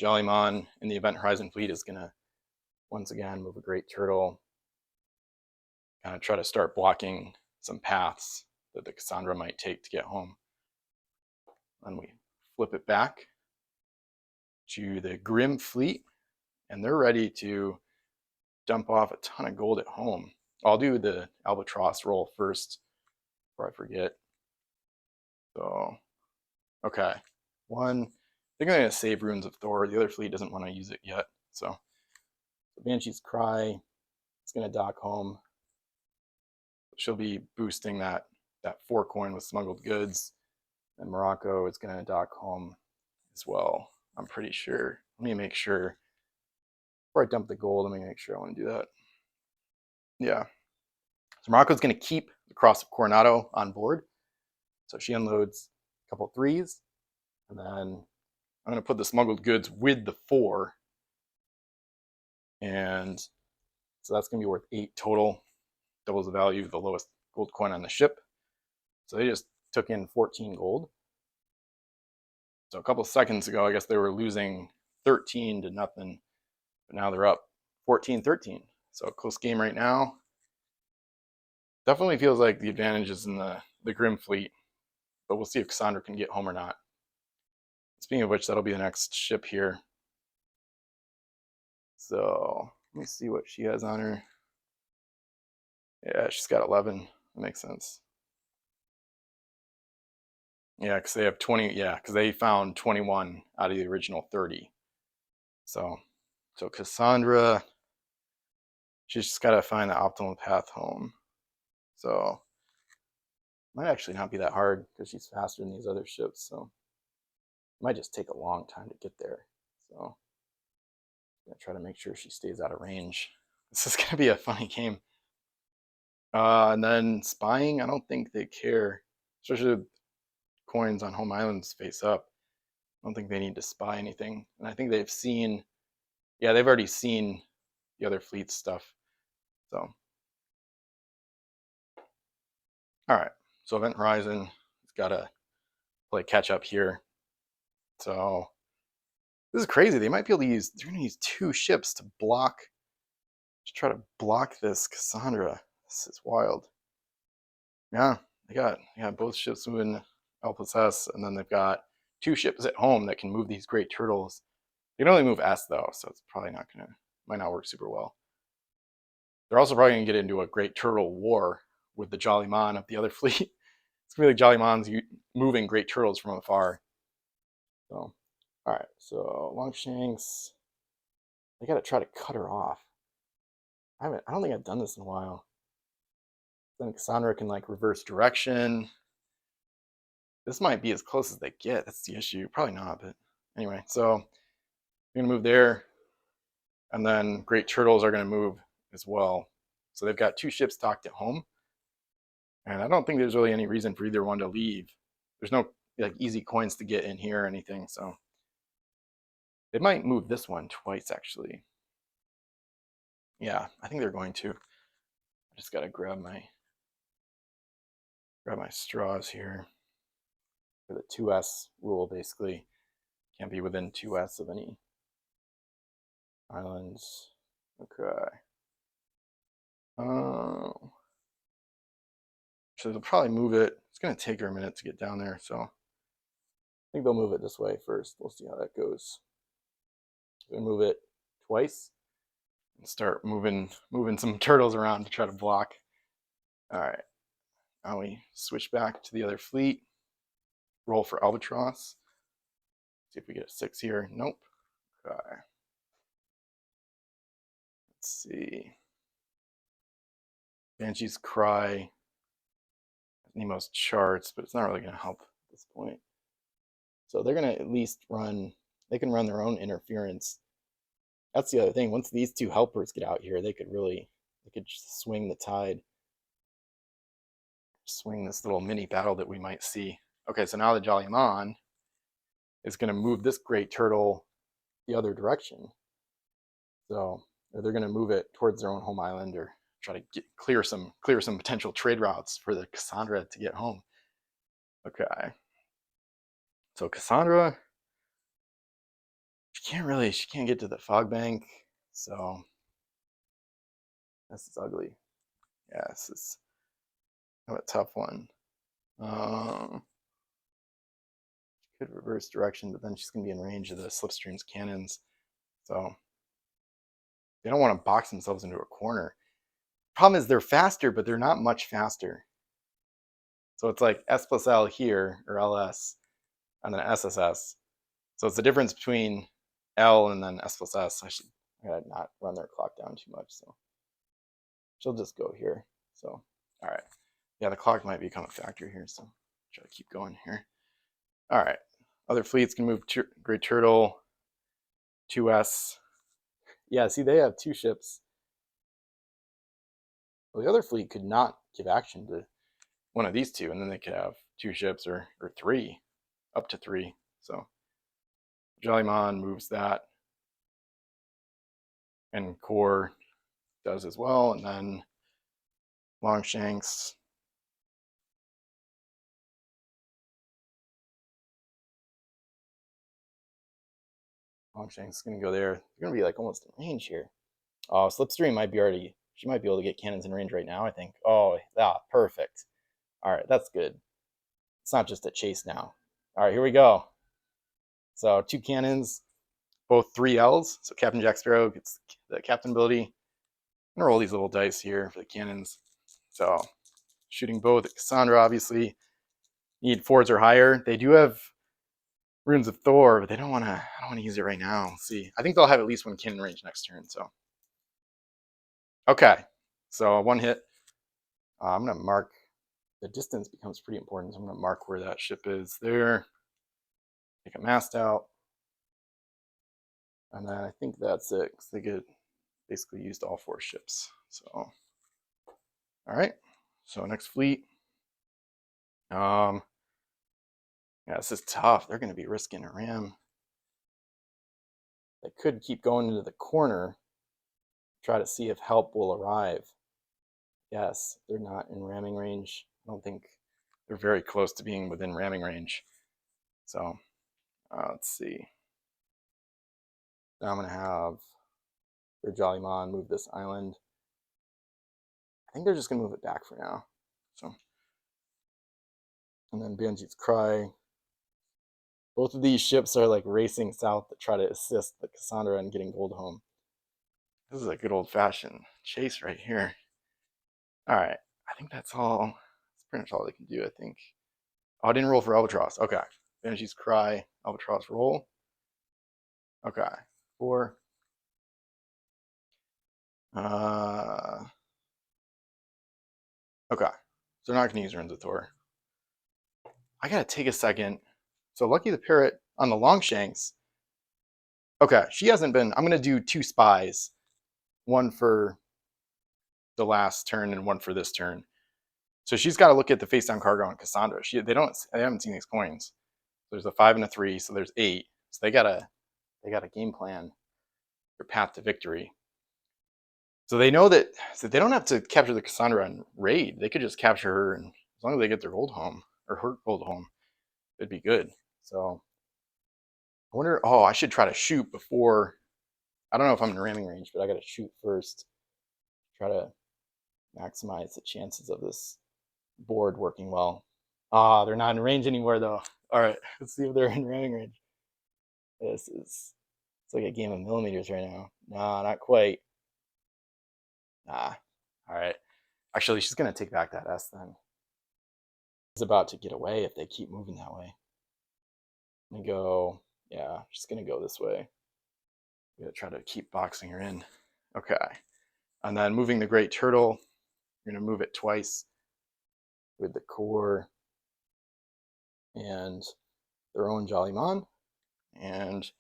in the Event Horizon fleet is going to once again move a Great Turtle, kind of try to start blocking some paths that the Cassandra might take to get home. And we flip it back to the Grim fleet, and they're ready to dump off a ton of gold at home. I'll do the Albatross roll first before I forget. So, okay. 1, I think I'm going to save Runes of Thor. The other fleet doesn't want to use it yet. So Banshee's Cry is going to dock home. She'll be boosting that 4 coin with smuggled goods. And Morocco is going to dock home as well, I'm pretty sure. Let me make sure. Before I dump the gold, let me make sure I want to do that. Yeah. So Morocco's going to keep the Cross of Coronado on board. So she unloads a couple 3s. And then I'm going to put the smuggled goods with the 4. And so that's going to be worth 8 total. Doubles the value of the lowest gold coin on the ship. So they just took in 14 gold. So a couple of seconds ago, I guess they were losing 13 to nothing. But now they're up 14-13. So a close game right now. Definitely feels like the advantage is in the Grim fleet. But we'll see if Cassandra can get home or not. Speaking of which, that'll be the next ship here. So let me see what she has on her. Yeah, she's got 11. That makes sense. Yeah, because they have 20. Yeah, because they found 21 out of the original 30. So Cassandra, she's just got to find the optimal path home. So Might actually not be that hard because she's faster than these other ships, so it might just take a long time to get there. So I'm gonna try to make sure she stays out of range. This is gonna be a funny game. And then spying, I don't think they care, especially with coins on home islands face up. I don't think they need to spy anything. And I think they've seen, yeah, they've already seen the other fleet's stuff. So, all right. So Event Horizon has got to play catch up here. So this is crazy. They might be able to use, they're going to use 2 ships to block, to try to block this Cassandra. This is wild. Yeah, they got both ships moving L+S, and then they've got 2 ships at home that can move these great turtles. They can only move S though, so it's probably not gonna, might not work super well. They're also probably gonna get into a great turtle war with the Jolly Mon of the other fleet. It's gonna be like Jolly Mon's moving great turtles from afar. So, all right, so Longshanks, they gotta try to cut her off. I don't think I've done this in a while. Then Cassandra can like reverse direction. This might be as close as they get. That's the issue. Probably not, but anyway. So I'm gonna move there, and then great turtles are gonna move as well. So they've got 2 ships docked at home, and I don't think there's really any reason for either one to leave. There's no like easy coins to get in here or anything, so they might move this one twice actually. Yeah, I think they're going to. I just gotta grab my straws here. For the 2S rule, basically, can't be within 2S of any islands. Okay. Oh. So they'll probably move it. It's going to take her a minute to get down there, so I think they'll move it this way first. We'll see how that goes. We'll move it twice and start moving some turtles around to try to block. All right. Now we switch back to the other fleet. Roll for Albatross. See if we get a 6 here. Nope. Okay. Let's see. Banshee's Cry. Nemo's charts, but it's not really going to help at this point. So they're going to at least run, they can run their own interference. That's the other thing. Once these 2 helpers get out here, they could just swing the tide. Swing this little mini battle that we might see. Okay, so now the Jolly Mon is going to move this great turtle the other direction. So they're going to move it towards their own home island or try to clear some potential trade routes for the Cassandra to get home. Okay. So Cassandra, she can't get to the fog bank. So this is ugly. Yeah, this is a tough one. She could reverse direction, but then she's going to be in range of the Slipstream's cannons. So they don't want to box themselves into a corner. Problem is they're faster, but they're not much faster. So it's like S+L here, or LS, and then SSS. So it's the difference between L and then S+S. I gotta not run their clock down too much. So she'll just go here. So, all right. Yeah, the clock might become a factor here. So try to keep going here. All right. Other fleets can move Great Turtle, 2S. Yeah, see, they have 2 ships. Well, the other fleet could not give action to one of these 2, and then they could have 2 ships or 3, up to 3. So Jollymon moves that, and Core does as well, and then Longshanks. Longshanks is going to go there. They're going to be like almost in range here. Oh, Slipstream might be already, she might be able to get cannons in range right now, I think. Oh, yeah, perfect. All right, that's good. It's not just a chase now. All right, here we go. So 2 cannons, both 3 Ls. So Captain Jack Sparrow gets the captain ability. I'm gonna roll these little dice here for the cannons. So shooting both at Cassandra, obviously. Need 4s or higher. They do have Runes of Thor, but I don't want to use it right now. Let's see. I think they'll have at least 1 cannon range next turn. So okay, so 1 hit. I'm gonna mark the distance becomes pretty important. So I'm going to mark where that ship is there. Take a mast out. And then I think that's it, because they get basically used all 4 ships. So, all right. So next fleet. Yeah, this is tough. They're going to be risking a ram. They could keep going into the corner, try to see if help will arrive. Yes, they're not in ramming range. I don't think they're very close to being within ramming range. So let's see. Now I'm going to have their Jollymon move this island. I think they're just going to move it back for now. So, and then Banshee Cry. Both of these ships are like racing south to try to assist the Cassandra in getting gold home. This is a good old-fashioned chase right here. All right, I think that's all. That's pretty much all they can do, I think. Oh, I didn't roll for Albatross. Okay. Banshee's Cry, Albatross roll. Okay. 4. Okay. So they're not going to use Runes of Thor. I got to take a second. So Lucky the Parrot on the Longshanks. Okay, she hasn't been. I'm going to do 2 spies. One for the last turn and one for this turn. So she's got to look at the face down cargo on Cassandra. They haven't seen these coins. There's a 5 and a 3, so there's 8. So they got a game plan their path to victory. So they know that they don't have to capture the Cassandra on raid. They could just capture her, and as long as they get their gold home, or her gold home, it'd be good. So I wonder, oh, I should try to shoot before. I don't know if I'm in ramming range, but I got to shoot first. Try to maximize the chances of this board working well. Ah, they're not in range anymore, though. All right, let's see if they're in ramming range. It's like a game of millimeters right now. Nah, not quite. Nah. All right. Actually, she's going to take back that S then. It's about to get away if they keep moving that way. I'm going to go, yeah, she's going to go this way. I'm going to try to keep boxing her in. Okay. And then moving the Great Turtle, you're going to move it twice with the core and their own Jollymon. And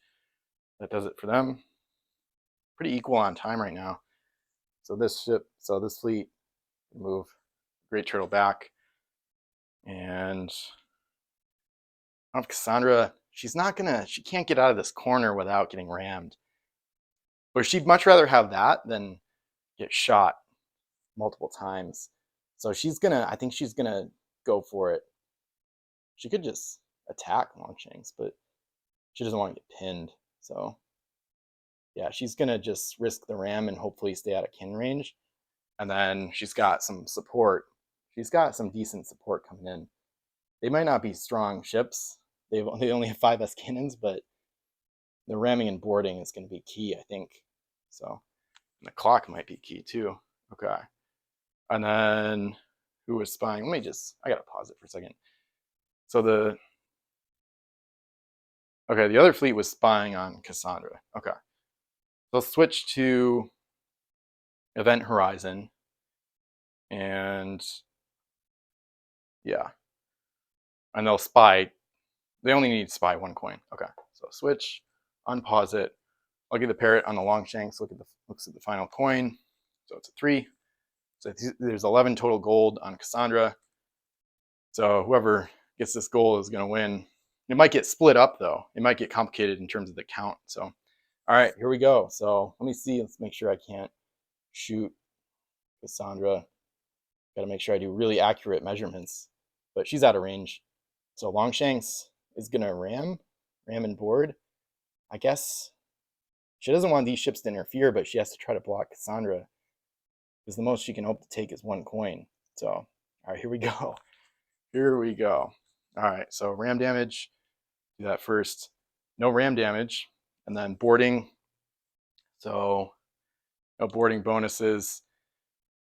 that does it for them. Pretty equal on time right now. So this fleet, move Great Turtle back. And I don't know if Cassandra, she can't get out of this corner without getting rammed. Or she'd much rather have that than get shot multiple times. So I think she's gonna go for it. She could just attack Longshanks, but she doesn't want to get pinned. So yeah, she's gonna just risk the ram and hopefully stay out of kin range. And then she's got some support. She's got some decent support coming in. They might not be strong ships. They only have 5S cannons, but the ramming and boarding is going to be key, I think. So the clock might be key too. Okay. And then who was spying? I got to pause it for a second. So the other fleet was spying on Cassandra. Okay. So let's switch to Event Horizon. And yeah. And they'll spy. They only need to spy 1 coin. Okay. So switch, unpause it. I'll get the parrot on the Longshanks. Looks at the final coin. So it's a 3. So there's 11 total gold on Cassandra. So whoever gets this gold is going to win. It might get split up, though. It might get complicated in terms of the count. So, all right, here we go. So let me see. Let's make sure I can't shoot Cassandra. Got to make sure I do really accurate measurements. But she's out of range. So Longshanks is going to ram and board. I guess she doesn't want these ships to interfere, but she has to try to block Cassandra, because the most she can hope to take is 1 coin. So, all right, here we go. Here we go. All right, so ram damage. Do that first. No ram damage. And then boarding. So, no boarding bonuses.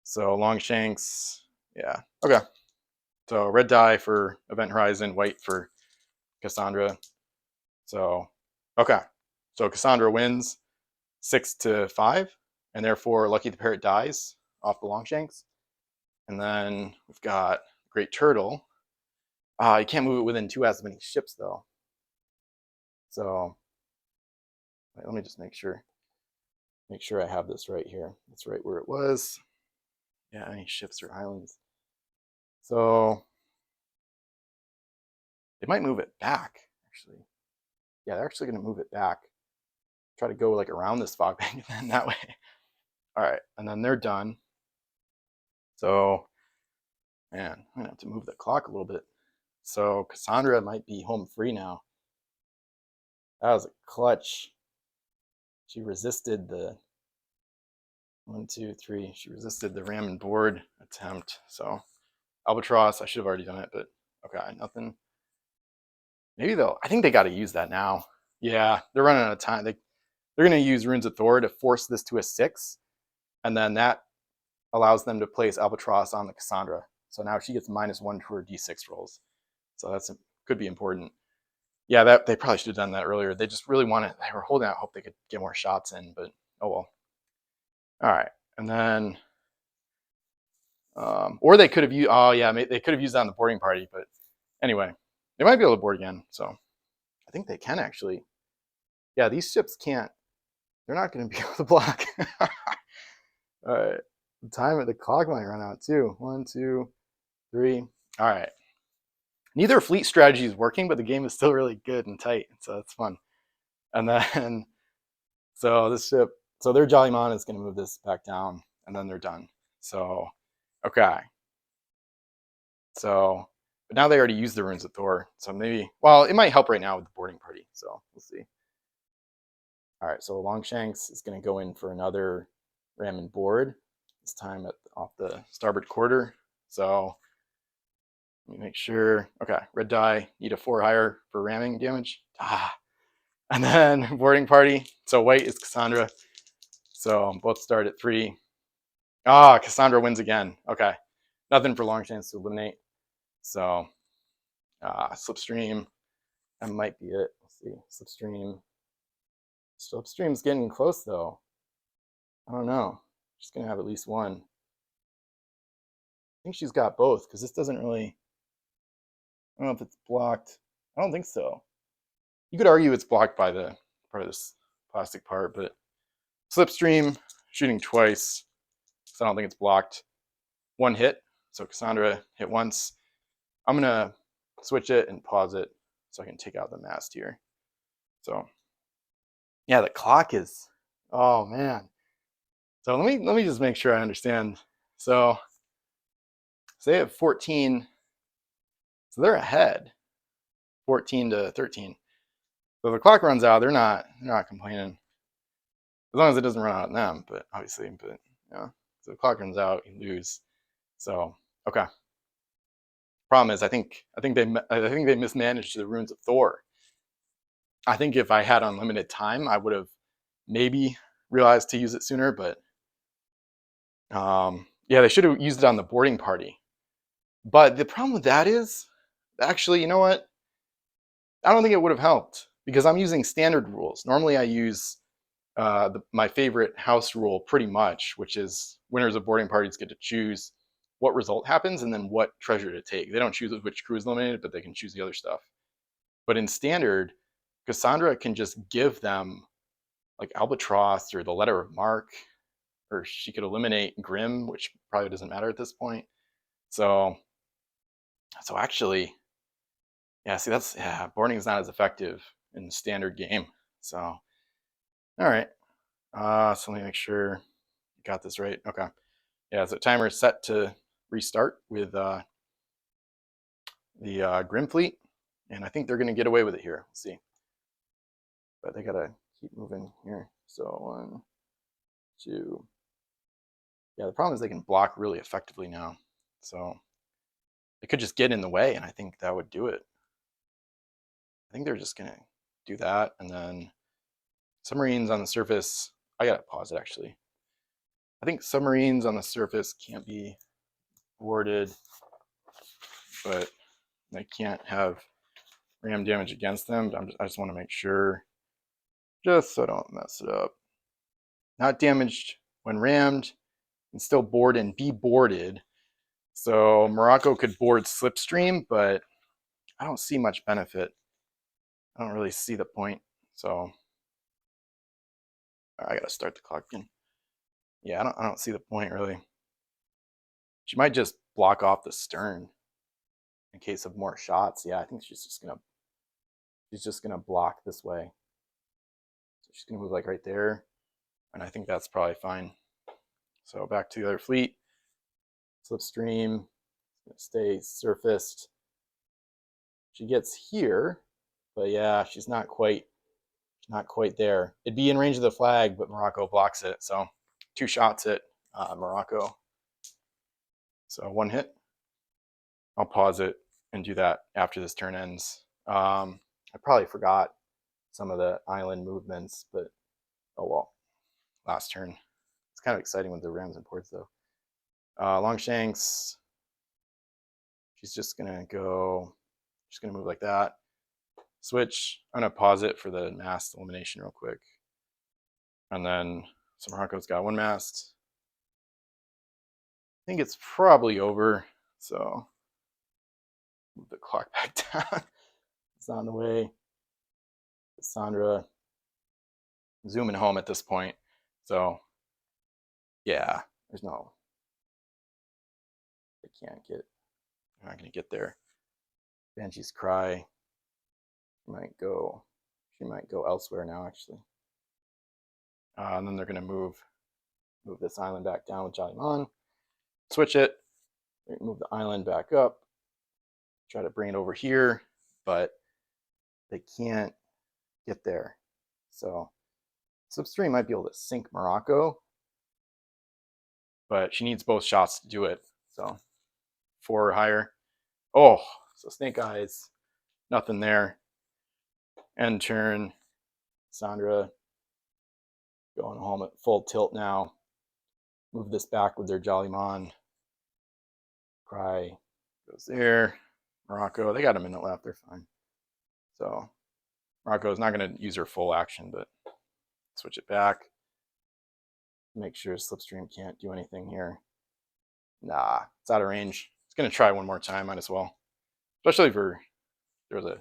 So, Longshanks. Yeah, okay. So, red die for Event Horizon, white for Cassandra. So, okay. So, Cassandra wins 6-5, and therefore Lucky the Parrot dies off the Longshanks. And then we've got Great Turtle. You can't move it within 2 as many ships though. So wait, let me just make sure I have this right here. That's right where it was. Yeah, any ships or islands. So they might move it back, actually. Yeah, they're actually going to move it back. Try to go like around this fog bank and then that way. All right, and then they're done. So, man, I'm going to have to move the clock a little bit. So Cassandra might be home free now. That was a clutch. She resisted the 1, 2, 3. She resisted the ram and board attempt. So Albatross, I should have already done it, but okay, nothing. Maybe they'll, I think they got to use that now. Yeah, they're running out of time. They're going to use Runes of Thor to force this to a 6. And then that allows them to place Albatross on the Cassandra. So now she gets -1 to her D6 rolls. So that's could be important. Yeah, that they probably should have done that earlier. They just really wanted, they were holding out hope they could get more shots in, but oh well. All right, and then, or they could have used, oh yeah, they could have used that on the boarding party, but anyway, they might be able to board again. So I think they can actually. Yeah, these ships can't, they're not going to be able to block. All right, the time at the clock might run out too. 1, 2, 3. All right. Neither fleet strategy is working, but the game is still really good and tight, so that's fun. And then, so this ship, so their Jollymon is going to move this back down, and then they're done. So, okay. So, but now they already used the Runes of Thor, so maybe, well, it might help right now with the boarding party, so we'll see. All right, so Longshanks is going to go in for another ram and board, this time off the starboard quarter. So let me make sure. Okay, red die, need a 4 higher for ramming damage. And then boarding party. So white is Cassandra. So both start at 3. Cassandra wins again. Okay, nothing for Longshanks to eliminate. So Slipstream, that might be it. Let's see, Slipstream's getting close though. I don't know. She's gonna have at least one. I think she's got both because this doesn't really, I don't know if it's blocked. I don't think so. You could argue it's blocked by the part of this plastic part, but Slipstream shooting twice, so I don't think it's blocked. 1 hit, so Cassandra hit once. I'm gonna switch it and pause it so I can take out the mast here. So yeah, the clock is, oh man. So let me just make sure I understand. So they have 14, so they're ahead, 14 to 13. So the clock runs out, they're not complaining. As long as it doesn't run out on them, but obviously, but yeah. So the clock runs out, you lose. So okay. Problem is, I think they mismanaged the Runes of Thor. I think if I had unlimited time, I would have maybe realized to use it sooner. But yeah, they should have used it on the boarding party. But the problem with that is, actually, you know what? I don't think it would have helped because I'm using standard rules. Normally, I use my favorite house rule pretty much, which is winners of boarding parties get to choose what result happens and then what treasure to take. They don't choose which crew is eliminated, but they can choose the other stuff. But in standard, Cassandra can just give them like Albatross or the Letter of Marque, or she could eliminate Grim, which probably doesn't matter at this point. So actually, yeah, see, boarding is not as effective in the standard game. So, all right. So let me make sure you got this right. Okay. Yeah, so timer is set to restart with the Grim Fleet, and I think they're going to get away with it here. Let's see. But they got to keep moving here. So 1, 2. Yeah, the problem is they can block really effectively now. So they could just get in the way, and I think that would do it. I think they're just going to do that, and then submarines on the surface. I got to pause it, actually. I think submarines on the surface can't be boarded, but they can't have ram damage against them. But I just want to make sure, just so I don't mess it up. Not damaged when rammed, and still board and be boarded. So Morocco could board Slipstream, but I don't see much benefit. I don't really see the point. So I gotta start the clock again. Yeah, I don't see the point really. She might just block off the stern in case of more shots. Yeah, I think she's just gonna block this way. So she's gonna move like right there, and I think that's probably fine. So back to the other fleet. Slipstream, stay surfaced. She gets here, but yeah, she's not quite there. It'd be in range of the flag, but Morocco blocks it. So 2 shots at Morocco. So 1 hit. I'll pause it and do that after this turn ends. I probably forgot some of the island movements, but oh well. Last turn. It's kind of exciting with the rams and ports though. Longshanks. She's just gonna move like that. Switch. I'm gonna pause it for the mast elimination real quick. And then so Morocco's got 1 mast. I think it's probably over. So move the clock back down. It's on the way. Cassandra zooming home at this point. So yeah, there's no, they can't get, they're not gonna get there. Banshee's Cry. She might go elsewhere now actually. And then they're gonna move this island back down with Jaliman. Switch it, move the island back up, try to bring it over here, but they can't get there. So Slipstream might be able to sink Morocco, but she needs both shots to do it. So 4 or higher. Oh, so Snake Eyes, nothing there. End turn. Sandra going home at full tilt now. Move this back with their Jaliman. Cry goes there. Morocco, they got a minute left, they're fine. So Morocco is not going to use her full action, but switch it back. Make sure Slipstream can't do anything here. Nah, it's out of range. It's going to try one more time, might as well. Especially if there's a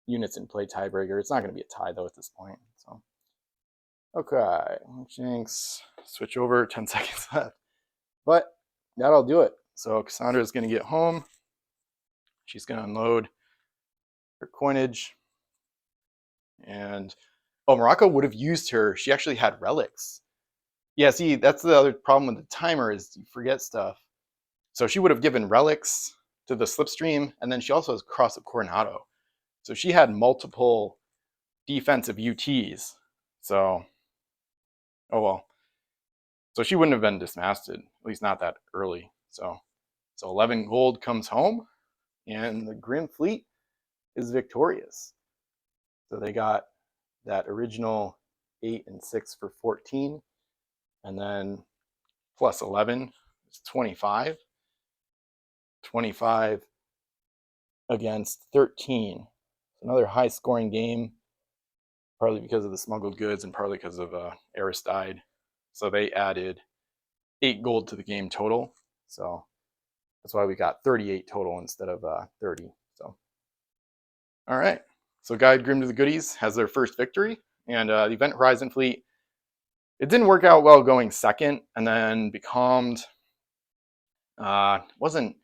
units in play tiebreaker. It's not going to be a tie, though, at this point. So, okay, Jinx, switch over, 10 seconds left. But that'll do it. So Cassandra's going to get home. She's going to unload her coinage. And, oh, Morocco would have used her. She actually had relics. Yeah, see, that's the other problem with the timer is you forget stuff. So she would have given relics to the Slipstream, and then she also has Cross of Coronado. So she had multiple defensive UTs. So, oh well. So she wouldn't have been dismasted, at least not that early. So 11 gold comes home, and the Grim Fleet is victorious. So they got that original 8 and 6 for 14, and then plus 11 is 25. 25 against 13. Another high-scoring game, partly because of the smuggled goods and partly because of Aristide. So they added 8 gold to the game total. So that's why we got 38 total instead of 30. So, all right. So Guide Grim to the Goodies has their first victory, and the Event Horizon Fleet, it didn't work out well going second, and then becalmed. Wasn't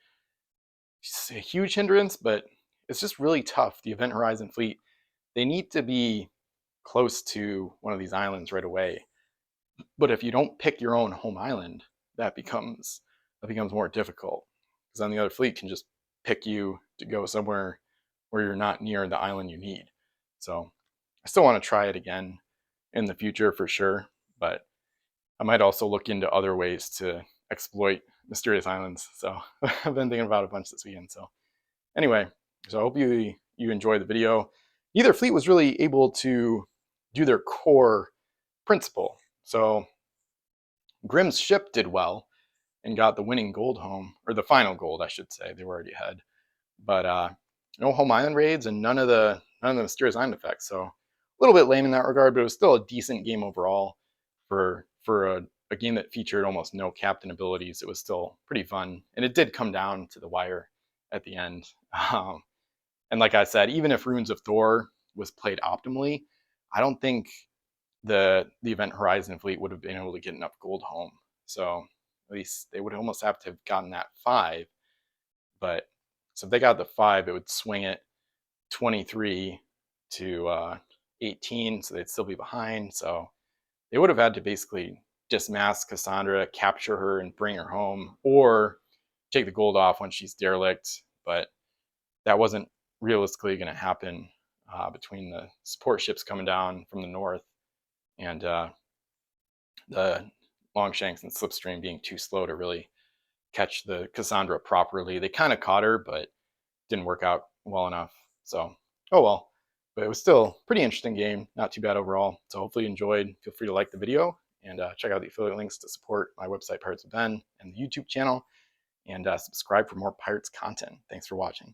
a huge hindrance, but it's just really tough. The Event Horizon Fleet, they need to be close to one of these islands right away. But if you don't pick your own home island, that becomes more difficult, because then the other fleet can just pick you to go somewhere where you're not near the island you need. So I still want to try it again in the future for sure, but I might also look into other ways to exploit mysterious islands. So I've been thinking about a bunch this weekend. So anyway, so I hope you enjoy the video. Neither fleet was really able to do their core principle. So Grimm's ship did well and got the winning gold home, or the final gold, I should say. They were already ahead, but no home island raids and none of the mysterious island effects. So a little bit lame in that regard, but it was still a decent game overall for a a game that featured almost no captain abilities, it was still pretty fun. And it did come down to the wire at the end. And like I said, even if Runes of Thor was played optimally, I don't think the Event Horizon fleet would have been able to get enough gold home. So at least they would almost have to have gotten that 5. But so if they got the 5, it would swing it 23 to 18, so they'd still be behind. So they would have had to basically dismask Cassandra, capture her, and bring her home, or take the gold off when she's derelict. But that wasn't realistically going to happen between the support ships coming down from the north and the Longshanks and Slipstream being too slow to really catch the Cassandra properly. They kind of caught her, but didn't work out well enough. So, oh well. But it was still a pretty interesting game. Not too bad overall. So hopefully you enjoyed. Feel free to like the video and check out the affiliate links to support my website, Pirates of Ben, and the YouTube channel. And subscribe for more Pirates content. Thanks for watching.